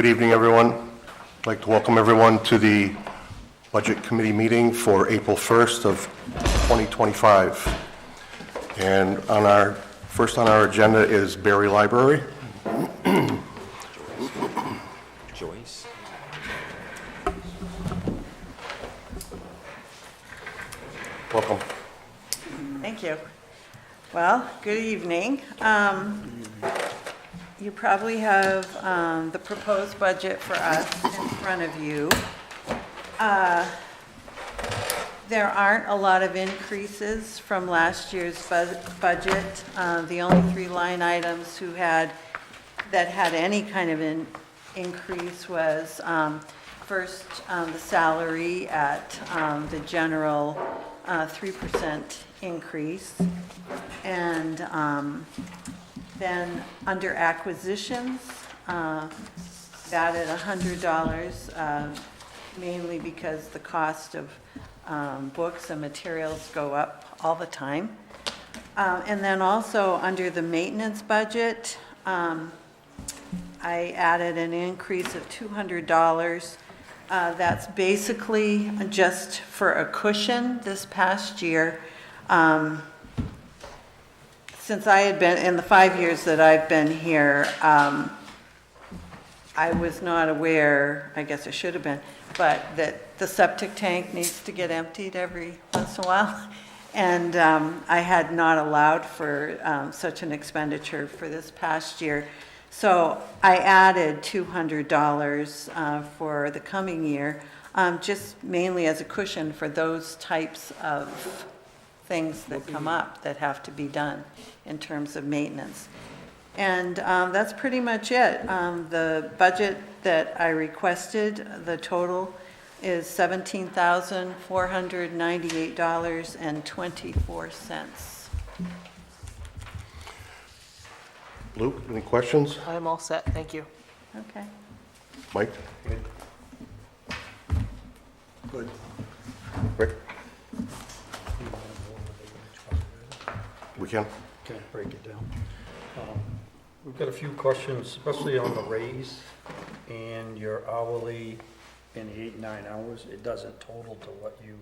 Good evening, everyone. I'd like to welcome everyone to the Budget Committee meeting for April 1st of 2025. And first on our agenda is Berry Library. Joyce. Welcome. Thank you. Well, good evening. You probably have the proposed budget for us in front of you. There aren't a lot of increases from last year's budget. The only three line items that had any kind of an increase was first, the salary at the general 3% increase. And then under acquisitions, added $100, mainly because the cost of books and materials go up all the time. And then also under the maintenance budget, I added an increase of $200. That's basically just for a cushion this past year. Since I had been, in the 5 years that I've been here, I was not aware, I guess I should have been, but that the septic tank needs to get emptied every once in a while. And I had not allowed for such an expenditure for this past year. So I added $200 for the coming year, just mainly as a cushion for those types of things that come up that have to be done in terms of maintenance. And that's pretty much it. The budget that I requested, the total is $17,498.24. Luke, any questions? I'm all set, thank you. Okay. Mike? Good. Rick? We can. Can't break it down. We've got a few questions, especially on the raise and your hourly in the 8, 9 hours. It doesn't total to what you.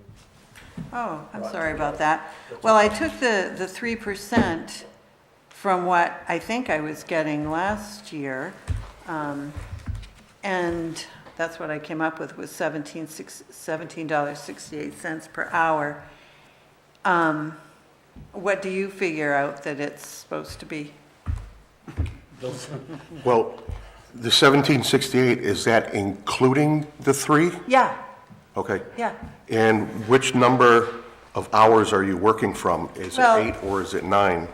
Oh, I'm sorry about that. Well, I took the 3% from what I think I was getting last year, and that's what I came up with, was $17.68 per hour. What do you figure out that it's supposed to be? Well, the 1768, is that including the 3? Yeah, Okay. yeah. And which number of hours are you working from? Is it Well- 8 or is it 9?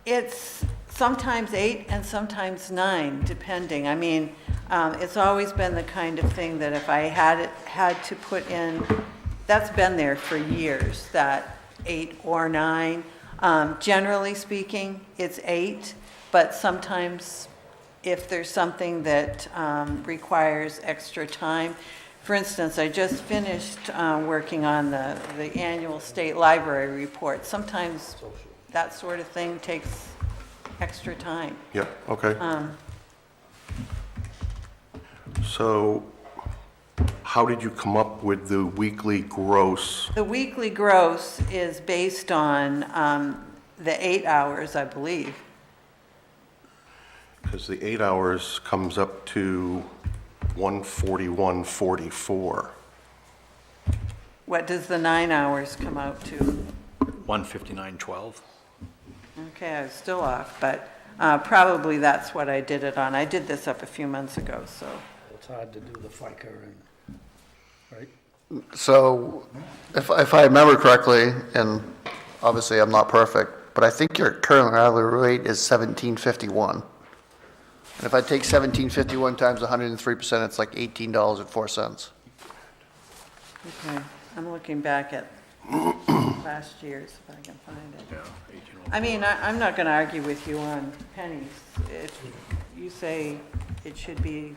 It's sometimes 8 and sometimes 9, depending. I mean, it's always been the kind of thing that if I had to put in, that's been there for years, that 8 or 9. Generally speaking, it's 8, but sometimes if there's something that requires extra time. For instance, I just finished working on the annual state library report. Sometimes that sort of thing takes extra time. Yep, okay. So how did you come up with the weekly gross? The weekly gross is based on the 8 hours, I believe. Because the 8 hours comes up to 141.44. What does the 9 hours come out to? 159.12. Okay, I was still off, but probably that's what I did it on. I did this up a few months ago, so. It's hard to do the FICA and, right? So, if I remember correctly, and obviously I'm not perfect, but I think your current hourly rate is $17.51. And if I take $17.51 times 103%, it's like $18.04. Okay, I'm looking back at last year's, if I can find it. Yeah, 18. I mean, I'm not going to argue with you on pennies. If you say it should be,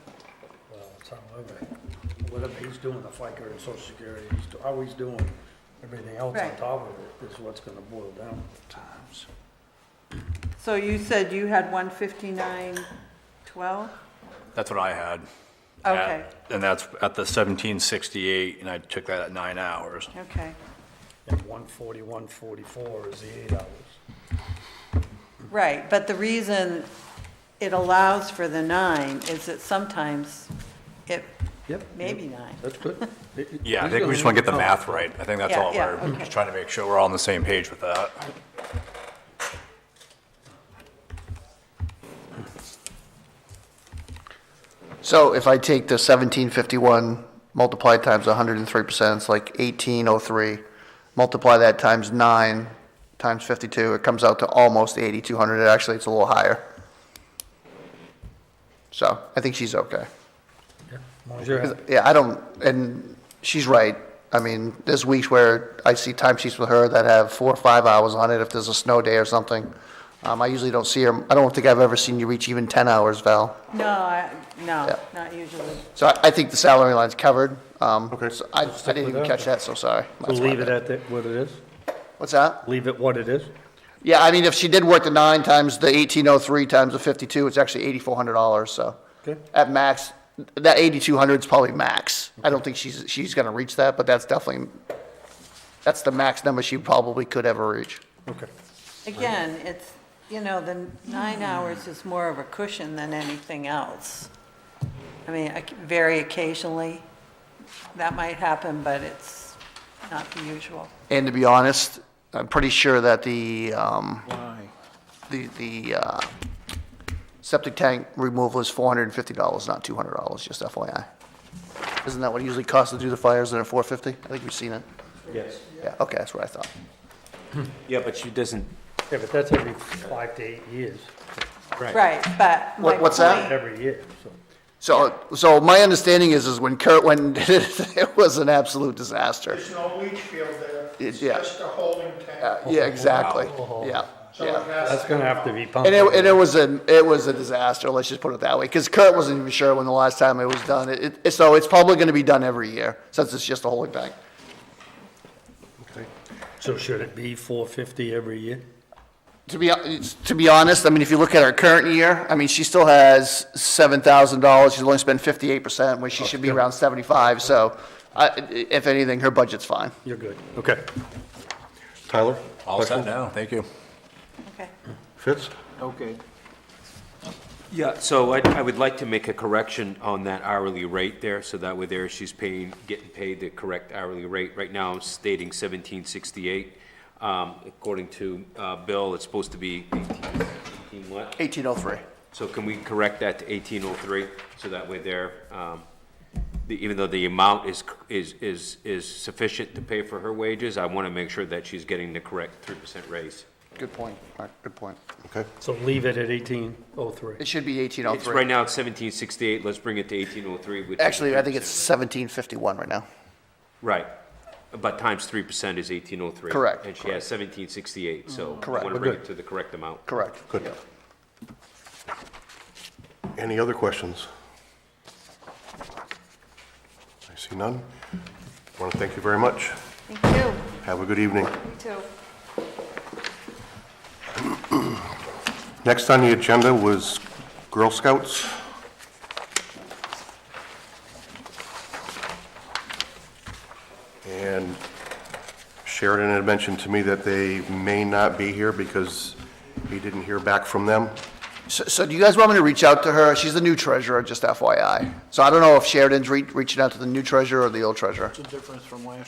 Well, it's however, whatever he's doing, the FICA and Social Security, how he's doing everything else on Right. top of it is what's gonna boil down times. so you said you had 159.12? That's what I had. Okay, And that's at the 1768, and I took that at 9 hours. okay. And 140, 144 is the 8 hours. Right, but the reason it allows for the 9 is that sometimes it Yep. may be 9. That's good. Yeah, I think we just want to get the math right. I think that's Yeah, all yeah, we're okay. just trying to make sure we're all on the same page with that. So if I take the 1751 multiplied times 103%, it's like 1803. Multiply that times 9 times 52, it comes out to almost 8,200. Actually, it's a little higher. So I think she's okay. Yeah, as long as you're happy. Yeah, I don't, and she's right. I mean, there's weeks where I see timesheets with her that have 4 or 5 hours on it if there's a snow day or something. I usually don't see her, I don't think I've ever seen you reach even 10 hours, Val. No, no, Yeah. not usually. So I think the salary line's covered. Okay. So I didn't even with catch that. that, so sorry. So That's my leave it bad. at what it is? What's that? Leave it what it is? Yeah, I mean, if she did work the 9 times the 1803 times the 52, it's actually $8,400, so. Okay. At max, that 8,200 is probably max. I don't think she's gonna reach that, but that's definitely, that's the max number she probably could ever reach. Okay. Again, it's, the 9 hours is more of a cushion than anything else. I mean, very occasionally, that might happen, but it's not the usual. And to be honest, I'm pretty sure that the septic tank removal is $450, not $200, just FYI. Isn't that what it usually costs to do the fires, and at $450? I think we've seen it. Yes. Yeah, okay, that's what I thought. Yeah, but she doesn't, Yeah, but that's every 5 to 8 years, Right, but my What's that? point- every year, so. So my understanding is when Kurt went and did it, it was an absolute disaster. There's no leach field there. It's Yeah. just a holding tank. Yeah, exactly, yeah, So it yeah. has That's to gonna come have to out. be pumped. And it was a disaster, let's just put it that way, because Kurt wasn't even sure when the last time it was done. So it's probably gonna be done every year, since it's just a holding tank. So should it be 450 every year? To be honest, I mean, if you look at our current year, I mean, she still has $7,000, she's only spent 58%, where she should be around 75, so if anything, her budget's fine. You're good. Okay. Tyler? All set questions? now, thank you. Okay. Fitz? okay. Yeah, so I would like to make a correction on that hourly rate there, so that way there she's getting paid the correct hourly rate. Right now, I'm stating 1768. According to Bill, it's supposed to be 18 what? 1803. So can we correct that to 1803, so that way there, even though the amount is sufficient to pay for her wages, I want to make sure that she's getting the correct 3% raise. Good point, all right, good point. Okay. So leave it at 1803. It should be It's, 1803. right now, it's 1768, let's bring it to 1803, which is Actually, I think it's 3%. 1751 right now. Right, but times 3% is 1803. Correct, And she has 1768, so I Correct. want to We're bring good. it to the correct amount. Correct. Good. Yeah. Any other questions? I see none. I want to thank you very much. Thank you. Have a good evening. You too. Next on the agenda was Girl Scouts. And Sheridan had mentioned to me that they may not be here because he didn't hear back from them. So do you guys want me to reach out to her? She's the new treasurer, just FYI. So I don't know if Sheridan's reaching out to the new treasurer or the old treasurer.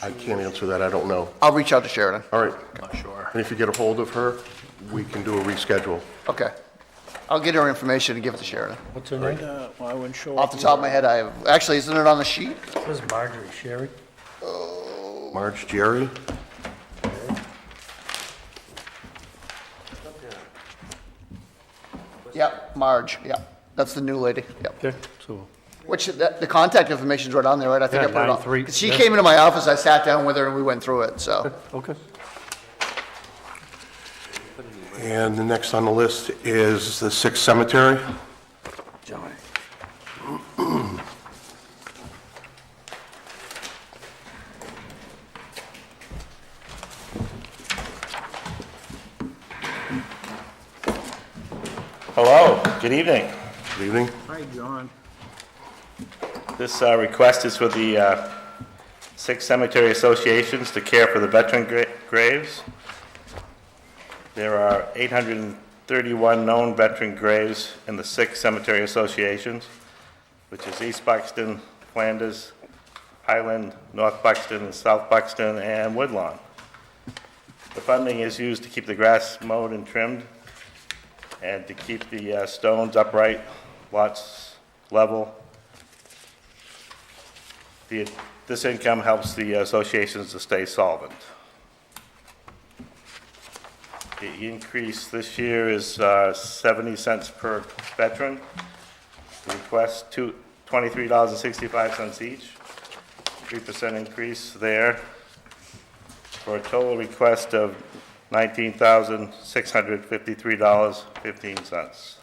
I can't answer that, I don't know. I'll reach out to Sheridan. All right, Not sure. and if you get a hold of her, we can do a reschedule. Okay. I'll get her information and give it to Sheridan. What's her name? I wouldn't show Off the top of my head, I have, actually, isn't it on the sheet? This is Marjorie Sherry. Marge, Jerry? Yep, Marge, yep. That's the new lady, yep. Okay, so, Which, the contact information's right on there, right? I think I Yeah, put it on. 93, 'Cause she yeah. came into my office, I sat down with her and we went through it, so. okay. And the next on the list is the Sixth Cemetery. Johnny. Hello, good evening. Good evening. Hi, John. This request is for the 6 cemetery associations to care for the veteran graves. There are 831 known veteran graves in the 6 cemetery associations, which is East Buxton, Flanders, Highland, North Buxton, and South Buxton, and Woodlawn. The funding is used to keep the grass mowed and trimmed, and to keep the stones upright, lots level. This income helps the associations to stay solvent. The increase this year is 70 cents per veteran. The request $23.65 each, 3% increase there, for a total request of $19,653.15.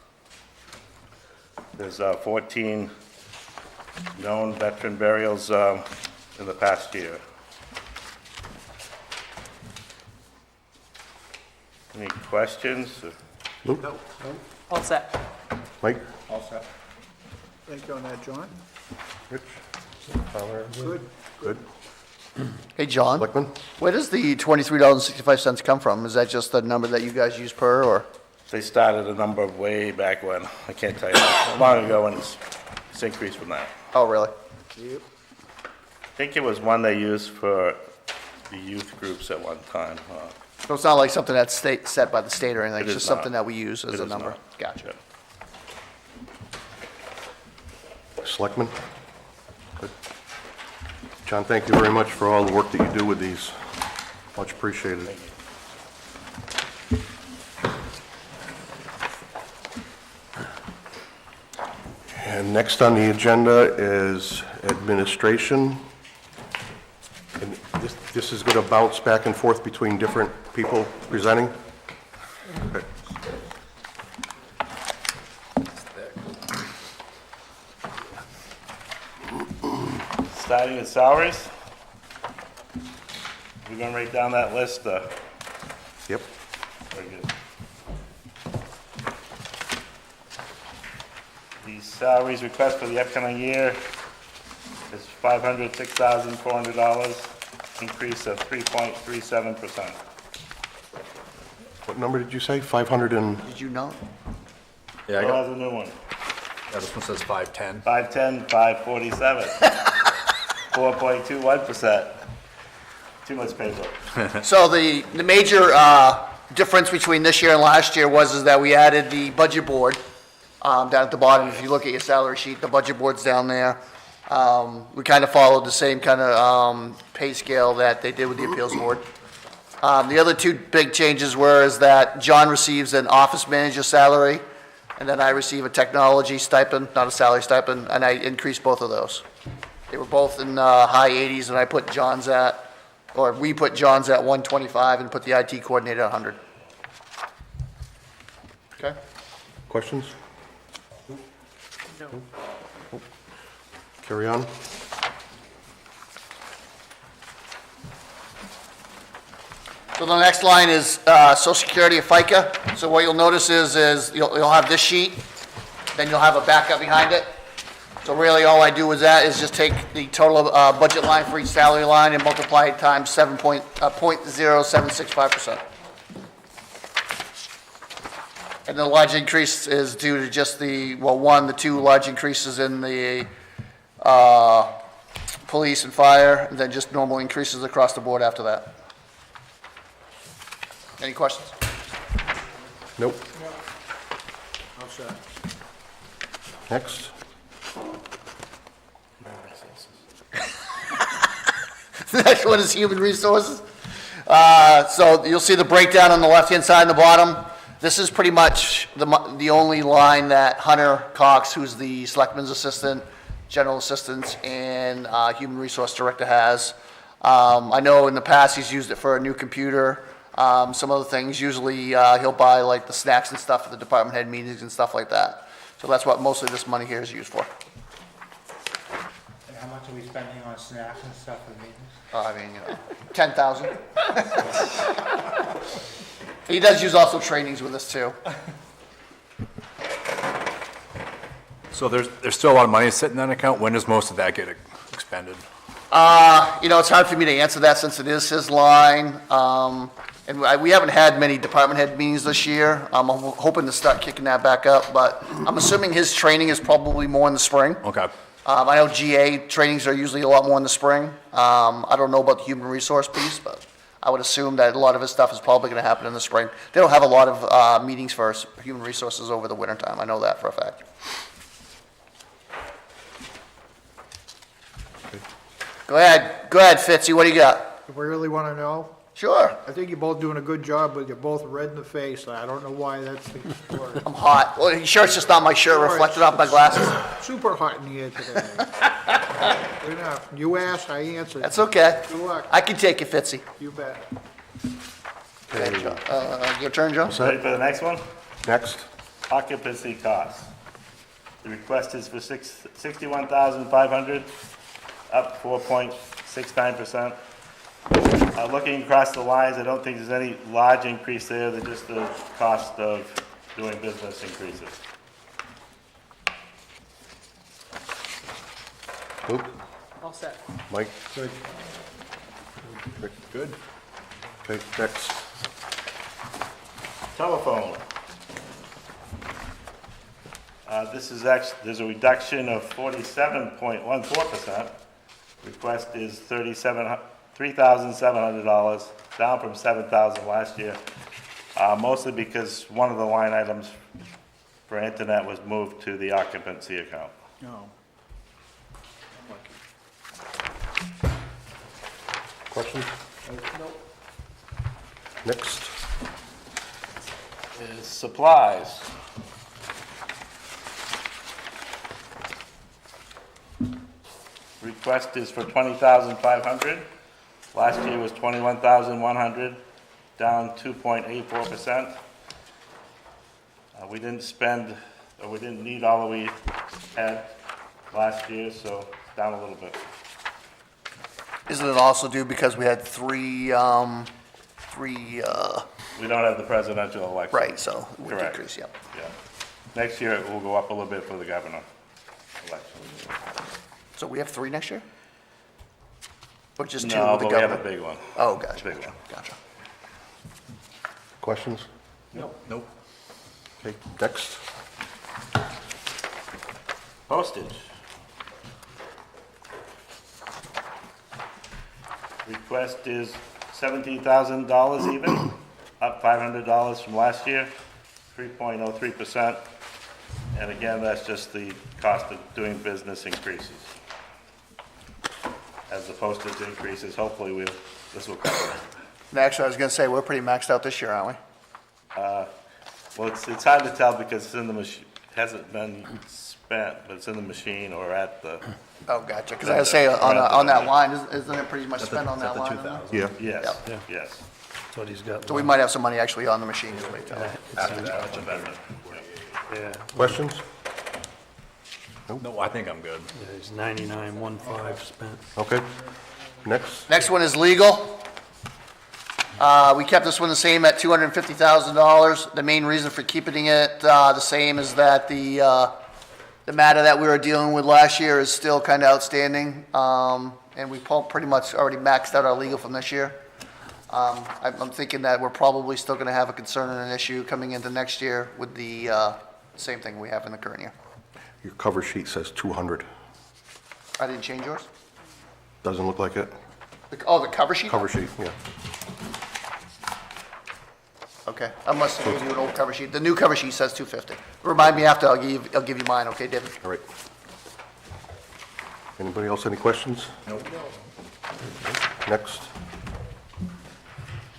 There's 14 known veteran burials in the past year. Any questions? Luke? All set. Mike? All set. Thank you on that, John. Rich? Good. Good. Hey, John, Selectman? where does the $23.65 come from? Is that just the number that you guys use per, or? They started a number of way back when. I can't tell you how long ago, and it's increased from that. Oh, really? Yep. I think it was one they used for the youth groups at one time. So it's not like something that's set by the state or anything, It it's is just something not. that we use as It a is number? not. Gotcha. Selectman? Good. John, thank you very much for all the work that you do with these. Much appreciated. And next on the agenda is administration. And this is going to bounce back and forth between different people presenting? Okay. Starting with salaries. We're going to write down that list. Yep. Very good. The salaries request for the upcoming year is $506,400, increase of 3.37%. What number did you say? 500 and, Did you know? Yeah, I Well, got, that's a new one. yeah, this one says 510. 510, 547. 4.21%. Too much paper. So the major difference between this year and last year is that we added the budget board down at the bottom. If you look at your salary sheet, the budget board's down there. We kind of followed the same kind of pay scale that they did with the appeals board. The other two big changes is that John receives an office manager salary, and then I receive a technology stipend, not a salary stipend, and I increased both of those. They were both in high 80s, and I put John's we put John's at 125 and put the IT coordinator at 100. Okay? questions? Carry on. So the next line is Social Security or FICA. So what you'll notice is you'll have this sheet, then you'll have a backup behind it. So really, all I do with that is just take the total budget line for each salary line and multiply it times 0.0765%. And the large increase is due to just the two large increases in the police and fire, and then just normal increases across the board after that. Any questions? Nope. All set. Next. The next one is human resources. So you'll see the breakdown on the left-hand side and the bottom. This is pretty much the only line that Hunter Cox, who's the selectman's assistant, general assistant, and human resource director has. I know in the past he's used it for a new computer, some other things. Usually he'll buy like the snacks and stuff for the department head meetings and stuff like that. So that's what most of this money here is used for. And how much are we spending on snacks and stuff for meetings? I mean, 10,000. He does use also trainings with us too. So there's still a lot of money sitting in that account. When does most of that get expended? It's hard for me to answer that since it is his line. We haven't had many department head meetings this year. I'm hoping to start kicking that back up, but I'm assuming his training is probably more in the spring. Okay. I know GA trainings are usually a lot more in the spring. I don't know about the human resource piece, but I would assume that a lot of his stuff is probably gonna happen in the spring. They don't have a lot of, meetings for human resources over the winter time. I know that for a fact. Go ahead, Fitzy, what do you got? If we really want to know, Sure, I think you're both doing a good job, but you're both red in the face. I don't know why that's the word. I'm hot. Well, you sure it's just not my shirt reflected off my glasses? Super hot in here today. Good enough. You asked, I answered. That's okay. Good luck. I can take it, Fitzy. You bet. Okay, John. Your turn, Joe? Ready for the next one? Next. Occupancy costs. The request is for $61,500, up 4.69%. Looking across the lines, I don't think there's any large increase there, they're just the cost of doing business increases. Luke? All set. Mike? Good. Rick? Good. Okay, next. Telephone. There's a reduction of 47.14%. Request is $3,700, down from $7,000 last year. Mostly because one of the line items for internet was moved to the occupancy account. No. Questions? Next. Is supplies. Request is for $20,500. Last year was $21,100, down 2.84%. We didn't spend, or we didn't need all that we had last year, so down a little bit. Isn't it also due because we had three, We don't have the presidential election. right, so it would Correct. decrease, yep. Yeah. Next year, it will go up a little bit for the governor election. So we have three next year? Or just two No, with the but we have a government? big one. Oh, gotcha, Big one. gotcha. Questions? Nope. Okay, next. Postage. Request is $17,000 even, up $500 from last year, 3.03%. And again, that's just the cost of doing business increases. As the postage increases, hopefully this will cover it. Actually, I was gonna say, we're pretty maxed out this year, aren't we? Well, it's hard to tell because it's in the machine, hasn't been spent, but it's in the machine or at the, Oh, gotcha, because I was say, on that line, isn't it pretty much spent on that line? Yeah. yes, Yeah. yes. That's what he's got. So we might have some money actually on the machine, is what you tell me. After that, it's a better. Yeah, Questions? No, I think I'm good. yeah, he's 99.15 spent. Okay. Next. Next one is legal. We kept this one the same at $250,000. The main reason for keeping it, the same is that the matter that we were dealing with last year is still kind of outstanding. And we pretty much already maxed out our legal from this year. I'm thinking that we're probably still gonna have a concern and an issue coming into next year with the, same thing we have in the current year. Your cover sheet says 200. I didn't change yours? Doesn't look like it. Oh, the cover sheet? Cover sheet, yeah. Okay, I must have given you an old cover sheet. The new cover sheet says 250. Remind me after, I'll give you mine, okay, David? All right. Anybody else, any questions? Nope. Next.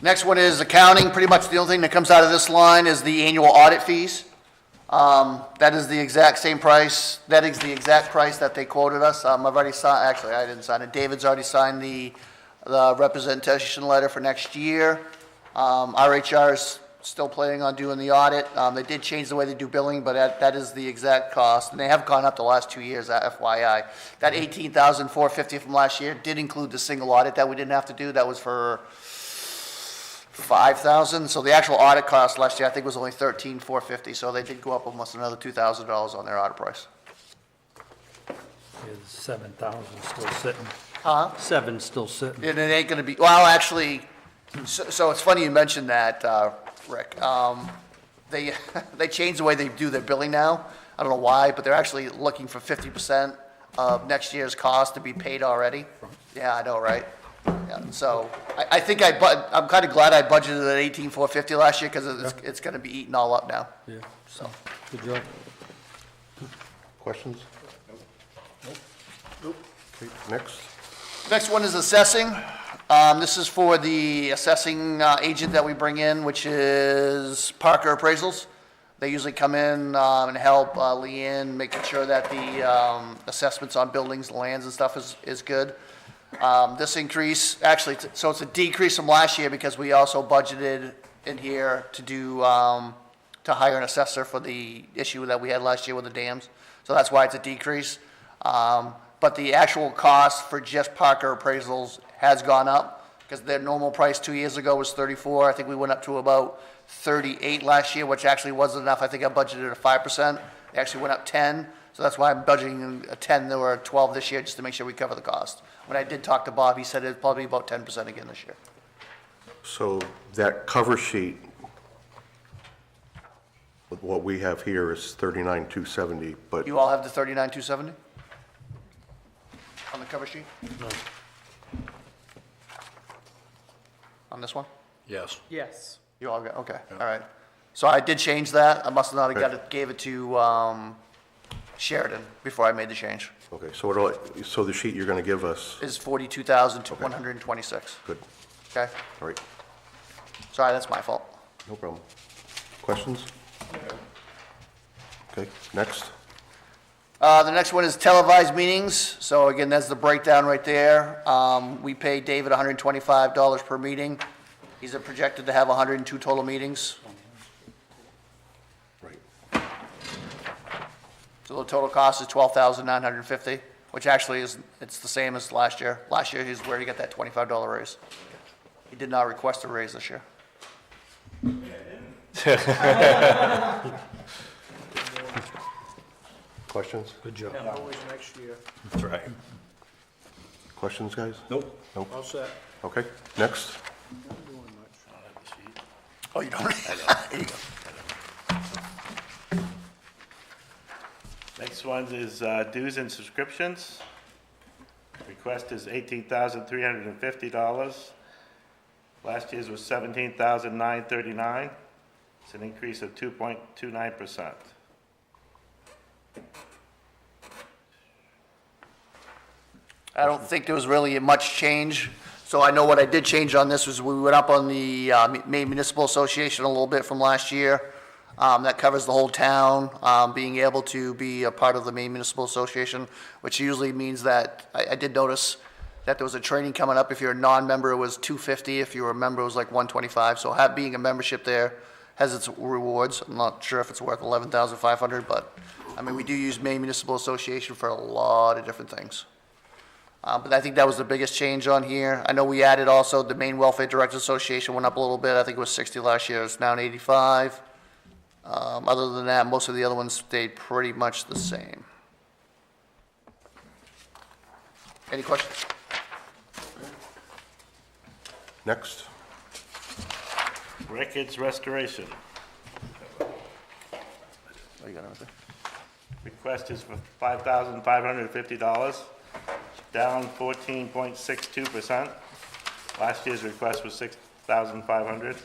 Next one is accounting. Pretty much the only thing that comes out of this line is the annual audit fees. That is the exact same price. That is the exact price that they quoted us. I've already signed, actually, I didn't sign it. David's already signed the representation letter for next year. RHR is still planning on doing the audit. They did change the way they do billing, but that is the exact cost. And they have gone up the last 2 years, FYI. That $18,450 from last year did include the single audit that we didn't have to do. That was for $5,000. So the actual audit cost last year, I think, was only $13,450. So they did go up almost another $2,000 on their audit price. Is 7,000 still sitting? Huh? 7 still sitting. And it ain't gonna be, well, actually, so it's funny you mentioned that, Rick. They, they changed the way they do their billing now. I don't know why, but they're actually looking for 50% of next year's cost to be paid already. Yeah, I know, right? Yeah, so I think I'm kind of glad I budgeted at 18,450 last year, because it's gonna be eaten all up now. Yeah, so, good job. Questions? Nope. Okay, next. Next one is assessing. This is for the assessing agent that we bring in, which is Parker Appraisals. They usually come in and help Leanne, making sure that the assessments on buildings, lands and stuff is good. This increase, actually, so it's a decrease from last year because we also budgeted in here to do, to hire an assessor for the issue that we had last year with the dams. So that's why it's a decrease. But the actual cost for just Parker Appraisals has gone up, because their normal price 2 years ago was 34. I think we went up to about 38 last year, which actually wasn't enough. I think I budgeted at 5%. It actually went up 10, so that's why I'm budgeting a 10 or a 12 this year, just to make sure we cover the cost. When I did talk to Bob, he said it'd probably be about 10% again this year. So that cover sheet, with what we have here is 39,270, but You all have the 39,270 on the cover sheet? No. On this one? Yes. Yes. You all got, okay, all right. So I did change that. I must have not have gave it to Sheridan before I made the change. okay, so the sheet you're going to give us, Is 42,126, good, okay? all right, Sorry, that's my fault. no problem. Questions? Okay, next. The next one is televised meetings. So again, that's the breakdown right there. We pay David $125 per meeting. He's projected to have 102 total meetings. Right. So the total cost is $12,950, which actually it's the same as last year. Last year is where he got that $25 raise. He did not request a raise this year. Questions? Good job. Always next year. That's right. Questions, guys? Nope. Nope. All set. Okay, next. Not doing much. Oh, you don't? Here you go. Next one is dues and subscriptions. Request is $18,350. Last year's was $17,939. It's an increase of 2.29%. I don't think there was really much change. So I know what I did change on this was we went up on the Maine Municipal Association a little bit from last year. That covers the whole town, being able to be a part of the Maine Municipal Association, which usually means that, I did notice that there was a training coming up. If you're a non-member, it was $250. If you were a member, it was like $125. So being a membership there has its rewards. I'm not sure if it's worth $11,500, but, I mean, we do use Maine Municipal Association for a lot of different things. But I think that was the biggest change on here. I know we added also the Maine Welfare Directors Association went up a little bit. I think it was 60 last year. It's now 85. Other than that, most of the other ones stayed pretty much the same. Any questions? Next. Records restoration. Oh, you got everything? Request is for $5,550, down 14.62%. Last year's request was $6,500.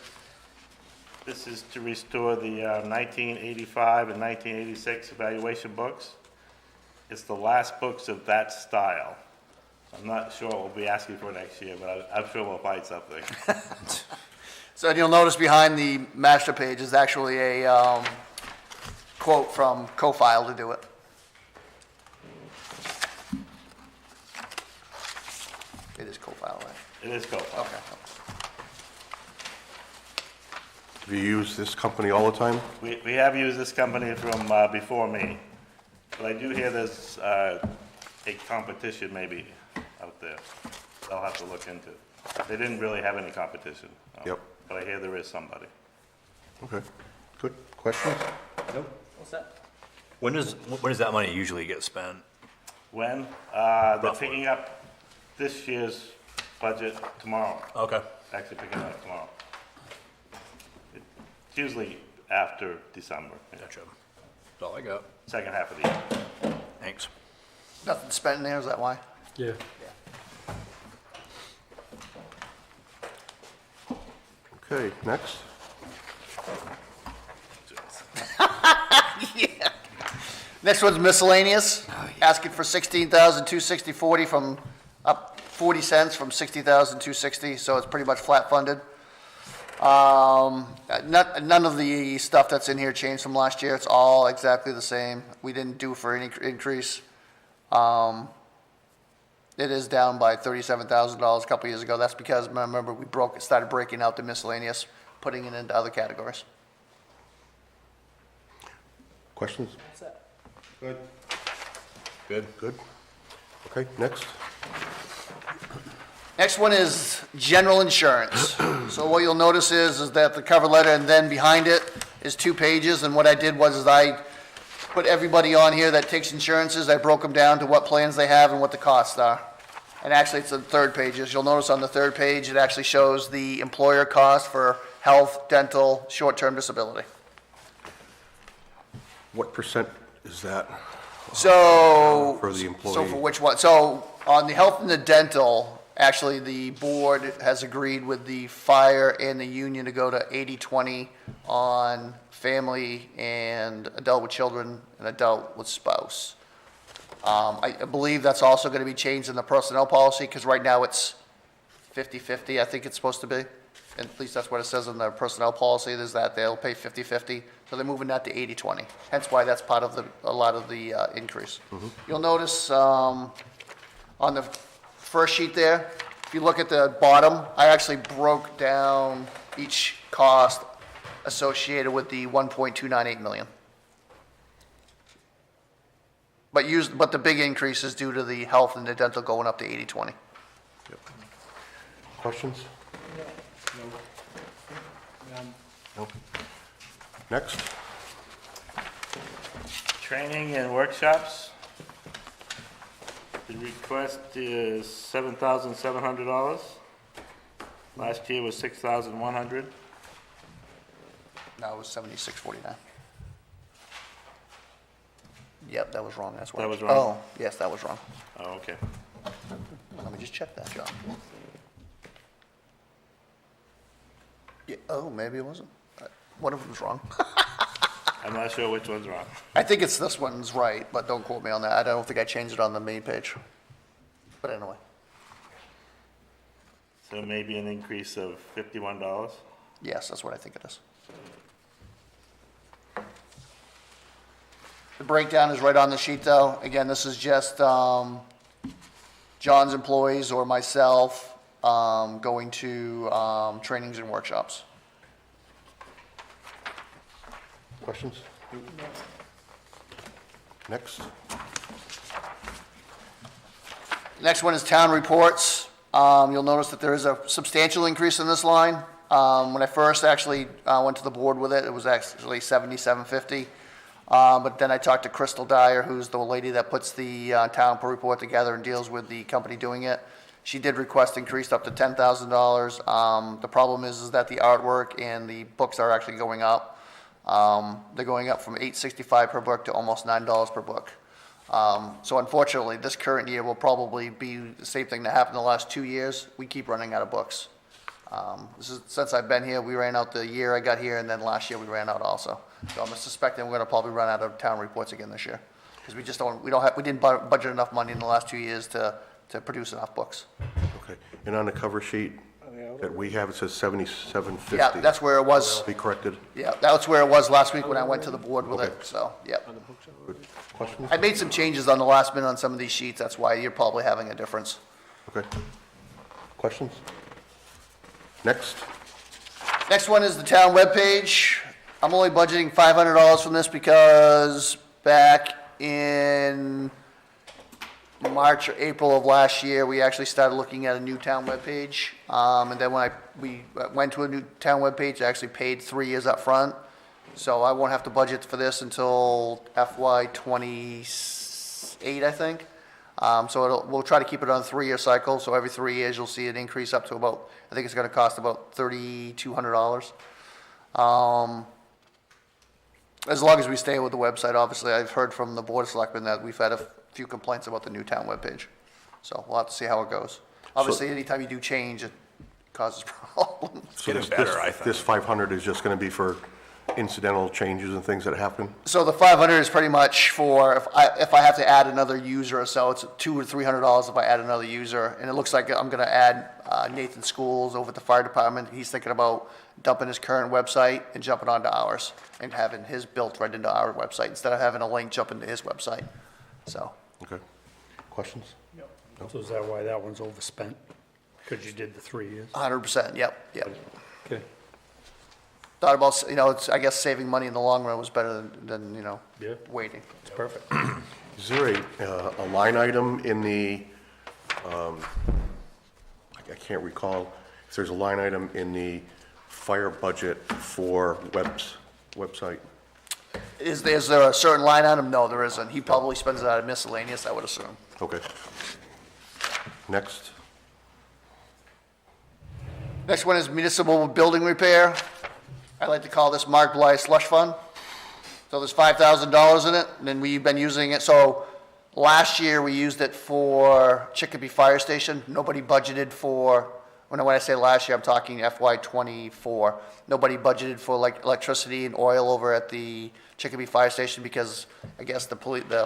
This is to restore the 1985 and 1986 evaluation books. It's the last books of that style. I'm not sure what we'll be asking for next year, but I'm sure we'll find something. So you'll notice behind the master page is actually a quote from CoFile to do it. It is CoFile, right? It is cool. Okay. Do you use this company all the time? We have used this company from before me, but I do hear there's a competition maybe out there. I'll have to look into. They didn't really have any competition. Yep. But I hear there is somebody. Okay, good. Questions? What's that? When does that money usually get spent? When? They're picking up this year's budget tomorrow. Okay. Actually picking it up tomorrow. It's usually after December, Gotcha. That's all I got. second half of the year. Thanks. Nothing spent in there, is that why? Yeah. Okay, next. Next one's miscellaneous, asking for 16,260.40 from, up 40 cents from 60,260, so it's pretty much flat funded. None of the stuff that's in here changed from last year, it's all exactly the same. We didn't do for any increase. It is down by $37,000 a couple years ago, that's because, remember, we started breaking out the miscellaneous, putting it into other categories. Questions? Good. Good. Okay, next. Next one is general insurance. So what you'll notice is that the cover letter and then behind it is 2 pages, and what I did was I put everybody on here that takes insurances, I broke them down to what plans they have and what the costs are. And actually, it's the 3rd pages. You'll notice on the 3rd page, it actually shows the employer cost for health, dental, short-term disability. What percent is that So. for the employee? So for which one? So on the health and the dental, actually, the board has agreed with the fire and the union to go to 80/20 on family and adult with children and adult with spouse. I believe that's also going to be changed in the personnel policy, because right now it's 50/50, I think it's supposed to be. At least that's what it says in the personnel policy, is that they'll pay 50/50. So they're moving that to 80/20. Hence why that's part of a lot of the increase. You'll notice on the first sheet there, if you look at the bottom, I actually broke down each cost associated with the 1.298 million. But the big increase is due to the health and the dental going up to 80/20. Questions? Nope. Next. Training and workshops. The request is $7,700. Last year was $6,100. No, it was 76.49. Yep, that was wrong, that's why. That was wrong? Oh, yes, that was wrong. Oh, okay. Let me just check that, John. Yeah, oh, maybe it wasn't. One of them's wrong. I'm not sure which one's wrong. I think it's this one's right, but don't quote me on that. I don't think I changed it on the main page. But anyway, So maybe an increase of $51. yes, that's what I think it is. The breakdown is right on the sheet, though. Again, this is just John's employees or myself going to trainings and workshops. Questions? Next. Next one is town reports. You'll notice that there is a substantial increase in this line. When I first actually went to the board with it, it was actually $77.50. But then I talked to Crystal Dyer, who's the lady that puts the town report together and deals with the company doing it. She did request increased up to $10,000. The problem is that the artwork and the books are actually going up. They're going up from $8.65 per book to almost $9 per book. So unfortunately, this current year will probably be the same thing that happened the last 2 years. We keep running out of books. Since I've been here, we ran out the year I got here, and then last year we ran out also. So I'm suspecting we're gonna probably run out of town reports again this year. Because we didn't budget enough money in the last 2 years to produce enough books. Okay. And on the cover sheet that we have, it says $77.50. Yeah, that's where it was. Be corrected. Yeah, that's where it was last week when I went to the board with it, Okay. so, yep. Good. Questions? I made some changes on the last minute on some of these sheets, that's why you're probably having a difference. Okay. Questions? Next. Next one is the town webpage. I'm only budgeting $500 from this because back in March or April of last year, we actually started looking at a new town webpage. And then when we went to a new town webpage, I actually paid 3 years up front. So I won't have to budget for this until FY '28, I think. So we'll try to keep it on a 3-year cycle, so every 3 years you'll see an increase up to about, I think it's gonna cost about $3,200. As long as we stay with the website, obviously, I've heard from the Board of Selectmen that we've had a few complaints about the new town webpage. So we'll have to see how it goes. Obviously, anytime you do change, it causes problems. So this 500 is just going to be for incidental changes and things that happen? So the 500 is pretty much for, if I have to add another user or so, it's $200 or $300 if I add another user. And it looks like I'm gonna add Nathan Schools over at the fire department. He's thinking about dumping his current website and jumping onto ours and having his built right into our website instead of having a link jump into his website, so. Okay. Questions? So is that why that one's overspent? Because you did the 3 years? 100%, yep. Okay. Thought about, it's, I guess saving money in the long run was better than Yeah. waiting. It's perfect. Is there a line item in the, I can't recall, if there's a line item in the fire budget for website? Is there a certain line item? No, there isn't. He probably spends it out of miscellaneous, I would assume. Okay. Next. Next one is municipal building repair. I like to call this Mark Bly slush fund. So there's $5,000 in it, and then we've been using it. So last year, we used it for Chicopee Fire Station. Nobody budgeted for, when I say last year, I'm talking FY '24. Nobody budgeted for like electricity and oil over at the Chicopee Fire Station because I guess the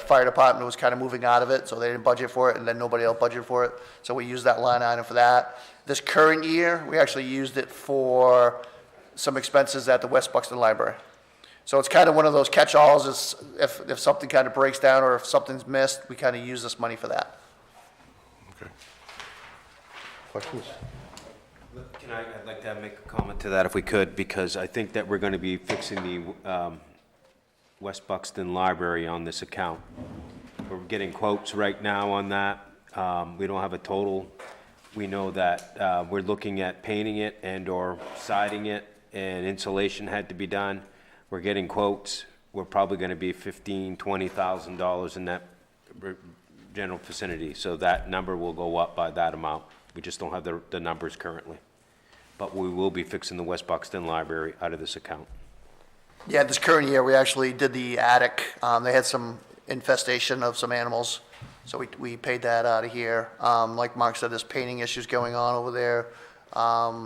fire department was kind of moving out of it, so they didn't budget for it, and then nobody else budgeted for it. So we used that line item for that. This current year, we actually used it for some expenses at the West Buxton Library. So it's kind of one of those catch-alls, is if something kind of breaks down or if something's missed, we kind of use this money for that. Okay. Questions? I'd like to make a comment to that if we could, because I think that we're going to be fixing the West Buxton Library on this account. We're getting quotes right now on that. We don't have a total. We know that we're looking at painting it and/or siding it, and insulation had to be done. We're getting quotes. We're probably going to be $15,000, $20,000 in that general vicinity. So that number will go up by that amount. We just don't have the numbers currently. But we will be fixing the West Buxton Library out of this account. Yeah, this current year, we actually did the attic. They had some infestation of some animals, so we paid that out of here. Like Mark said, there's painting issues going on over there.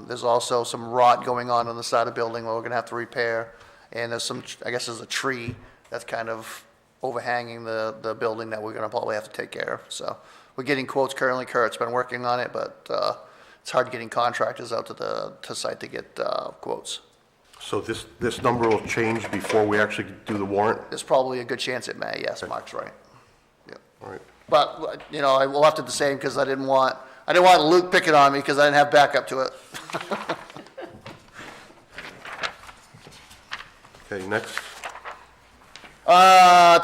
There's also some rot going on the side of the building where we're gonna have to repair. And there's some, I guess there's a tree that's kind of overhanging the building that we're gonna probably have to take care of. So we're getting quotes currently. Kurt's been working on it, but it's hard getting contractors out to site to get quotes. So this number will change before we actually do the warrant? There's probably a good chance it may, yes, Mark's right. Yep. All right. But, I will have to do the same because I didn't want Luke picking on me because I didn't have backup to it. Okay, next.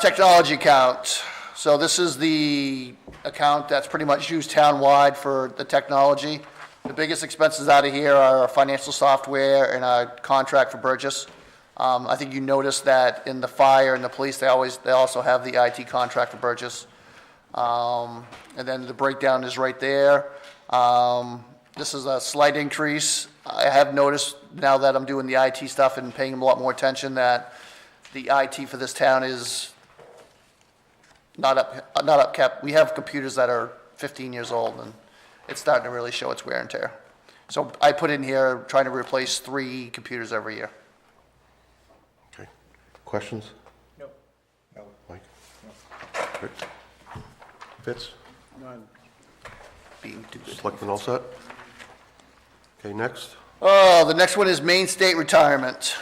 Technology account. So this is the account that's pretty much used town-wide for the technology. The biggest expenses out of here are our financial software and our contract for Burgess. I think you noticed that in the fire and the police, they also have the IT contract for Burgess. And then the breakdown is right there. This is a slight increase. I have noticed now that I'm doing the IT stuff and paying a lot more attention that the IT for this town is not upkept. We have computers that are 15 years old and it's starting to really show its wear and tear. So I put in here trying to replace 3 computers every year. Okay. Questions? Nope. Mike? Rick? Fitz? None. Being too good. Selectmen all set? Okay, next. Oh, the next one is Main State Retirement.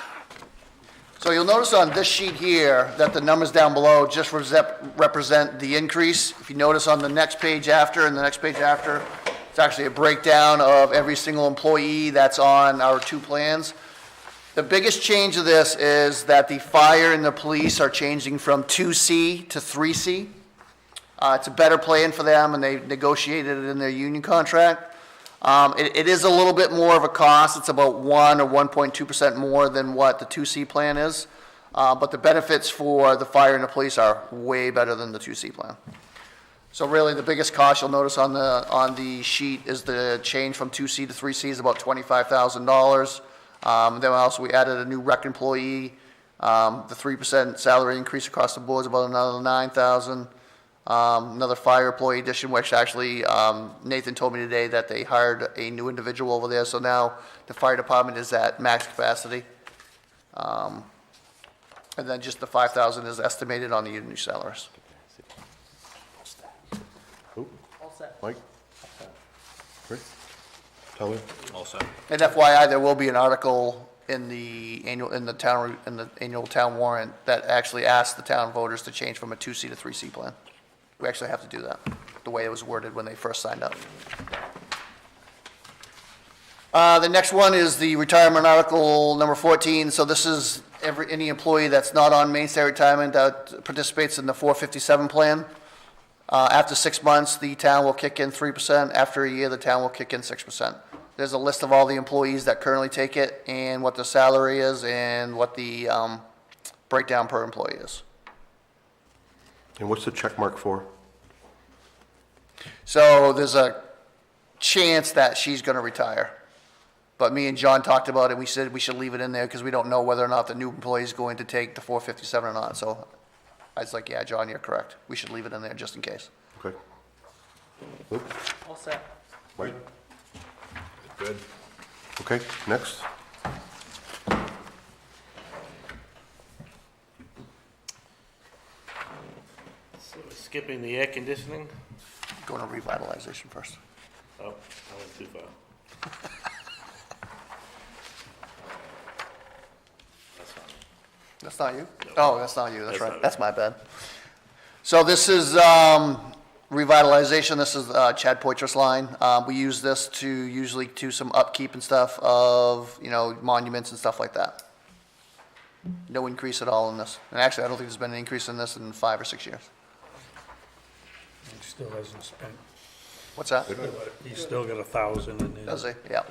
So you'll notice on this sheet here that the numbers down below just represent the increase. If you notice on the next page after and the next page after, it's actually a breakdown of every single employee that's on our 2 plans. The biggest change of this is that the fire and the police are changing from 2C to 3C. It's a better plan for them, and they negotiated it in their union contract. It is a little bit more of a cost. It's about 1 or 1.2% more than what the 2C plan is. But the benefits for the fire and the police are way better than the 2C plan. So really, the biggest cost you'll notice on the sheet is the change from 2C to 3C is about $25,000. Then also, we added a new rec employee. The 3% salary increase across the board is about another $9,000. Another fire employee addition, which actually, Nathan told me today that they hired a new individual over there, so now the fire department is at max capacity. And then just the 5,000 is estimated on the new salaries. Mike? Rick? Tyler? All set. And FYI, there will be an article in the annual town warrant that actually asks the town voters to change from a 2C to 3C plan. We actually have to do that, the way it was worded when they first signed up. The next one is the retirement article number 14. So this is any employee that's not on mainstay retirement that participates in the 457 plan. After 6 months, the town will kick in 3%. After a year, the town will kick in 6%. There's a list of all the employees that currently take it and what the salary is and what the breakdown per employee is. And what's the check mark for? So there's a chance that she's going to retire. But me and John talked about it. We said we should leave it in there because we don't know whether or not the new employee is going to take the 457 or not. So I was like, yeah, John, you're correct. We should leave it in there just in case. Okay. Luke? All set. Mike? Good. Okay, next. So we're skipping the air conditioning? Going to revitalization first. Oh, I went too far. That's fine. That's not you? Oh, that's not you, that's That's right. not me. That's my bad. So this is revitalization, this is Chad Poitras line. We use this to usually do some upkeep and stuff of, monuments and stuff like that. No increase at all in this. And actually, I don't think there's been an increase in this in 5 or 6 years. He still hasn't spent, What's that? he's still got 1,000 in there. Does he? Yeah.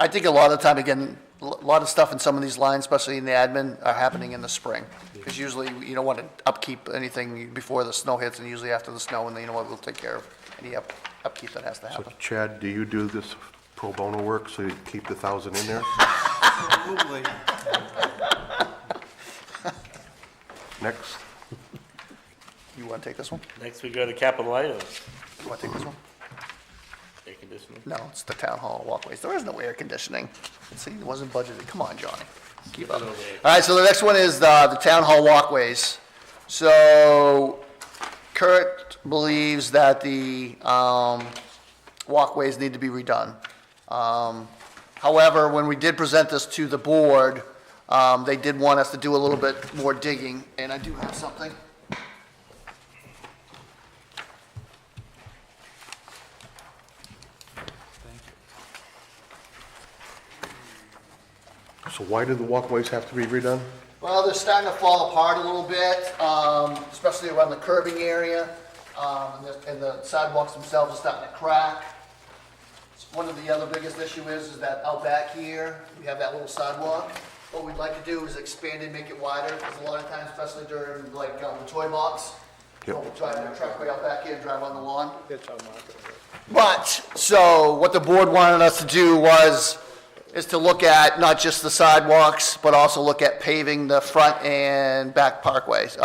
I think a lot of the time, again, a lot of stuff in some of these lines, especially in the admin, are happening in the spring. Because usually you don't want to upkeep anything before the snow hits, and usually after the snow, and then we'll take care of any upkeep that has to So happen. Chad, do you do this pro bono work so you keep the 1,000 in there? Absolutely. Next. You want to take this one? Next, we go to capital items. You want to take this one? Air conditioning. No, it's the town hall walkways. There is no air conditioning. See, it wasn't budgeted. Come on, Johnny. Keep up. All right, so the next one is the town hall walkways. So Kurt believes that the walkways need to be redone. However, when we did present this to the board, they did want us to do a little bit more digging, and I do have something. So why do the walkways have to be redone? Well, they're starting to fall apart a little bit, especially around the curbing area, and the sidewalks themselves are starting to crack. One of the other biggest issue is that out back here, we have that little sidewalk. What we'd like to do is expand it, make it wider, because a lot of times, especially during like the toy box, Yep. people drive their truck way out back here and drive on the lawn. But, so what the board wanted us to do is to look at not just the sidewalks, but also look at paving the front and back parkways,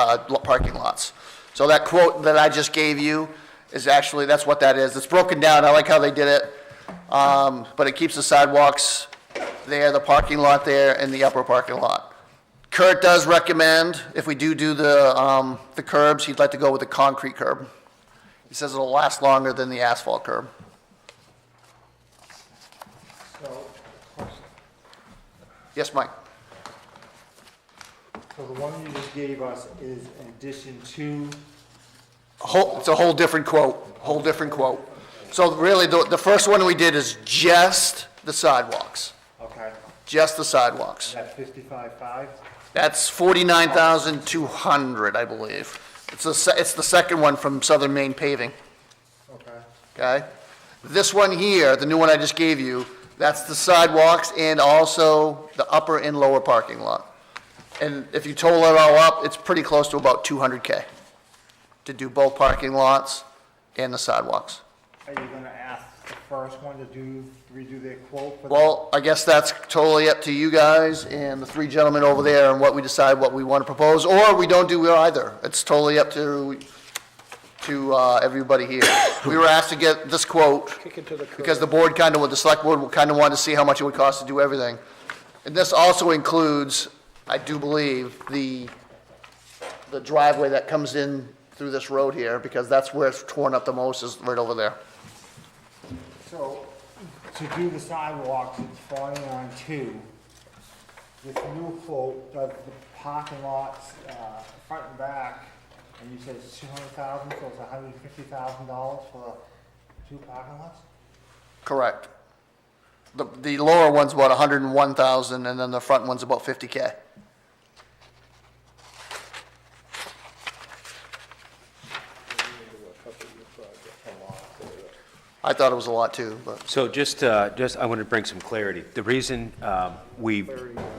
parking lots. So that quote that I just gave you is actually, that's what that is. It's broken down. I like how they did it. But it keeps the sidewalks there, the parking lot there, and the upper parking lot. Kurt does recommend, if we do the curbs, he'd like to go with the concrete curb. He says it'll last longer than the asphalt curb. So, question. Yes, Mike? So the one you just gave us is in addition to, It's a whole different quote, So really, the first one we did is just the sidewalks, okay, just the sidewalks. that's 55.5? That's 49,200, I believe. It's the second one from Southern Maine Paving, Okay. okay? This one here, the new one I just gave you, that's the sidewalks and also the upper and lower parking lot. And if you total it all up, it's pretty close to about 200K to do both parking lots and the sidewalks. Are you gonna ask the first one to redo their quote for the? Well, I guess that's totally up to you guys and the three gentlemen over there and what we decide what we want to propose, or we don't do either. It's totally up to everybody here. We were asked to get this quote Kick it to the curb. because the board the select board kind of wanted to see how much it would cost to do everything. And this also includes, I do believe, the driveway that comes in through this road here, because that's where it's torn up the most, is right over there. So, to do the sidewalks, it's 49.2. This new quote does the parking lots, front and back, and you said it's 200,000, so it's $150,000 for 2 parking lots? Correct. The lower one's about 101,000, and then the front one's about 50K. I thought it was a lot too, but. So just, I want to bring some clarity. The reason we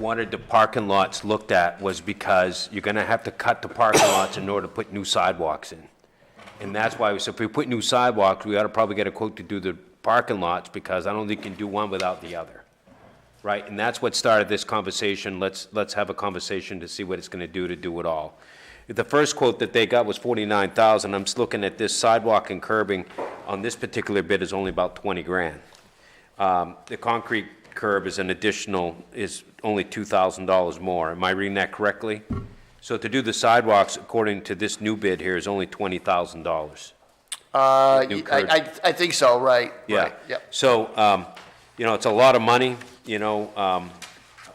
wanted the parking lots looked at was because you're going to have to cut the parking lots in order to put new sidewalks in. And that's why, so if we put new sidewalks, we ought to probably get a quote to do the parking lots, because I don't think you can do one without the other. Right? And that's what started this conversation. Let's have a conversation to see what it's going to do it all. The first quote that they got was $49,000. I'm just looking at this sidewalk and curbing on this particular bid is only about 20 grand. The concrete curb is is only $2,000 more. Am I reading that correctly? So to do the sidewalks, according to this new bid here, is only $20,000. New curb. I think so, right. Yeah. Right, yep. So, it's a lot of money,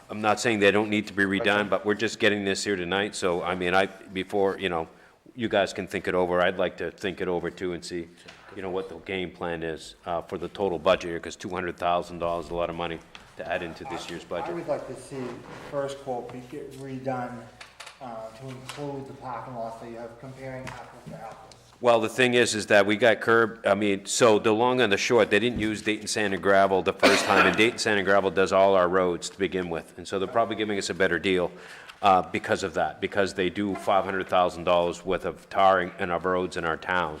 I'm not saying they don't need to be redone, but we're just getting this here tonight, so, before, you guys can think it over, I'd like to think it over too and see, what the game plan is, for the total budget here, because $200,000 is a lot of money to add into this year's I budget. would like to see the first quote get redone, to include the parking lots, so you have comparing apples to apples. Well, the thing is that we got so the long and the short, they didn't use Dayton Sand and Gravel the first time, and Dayton Sand and Gravel does all our roads to begin with, and so they're probably giving us a better deal because of that, because they do $500,000 worth of tarring in our roads in our town.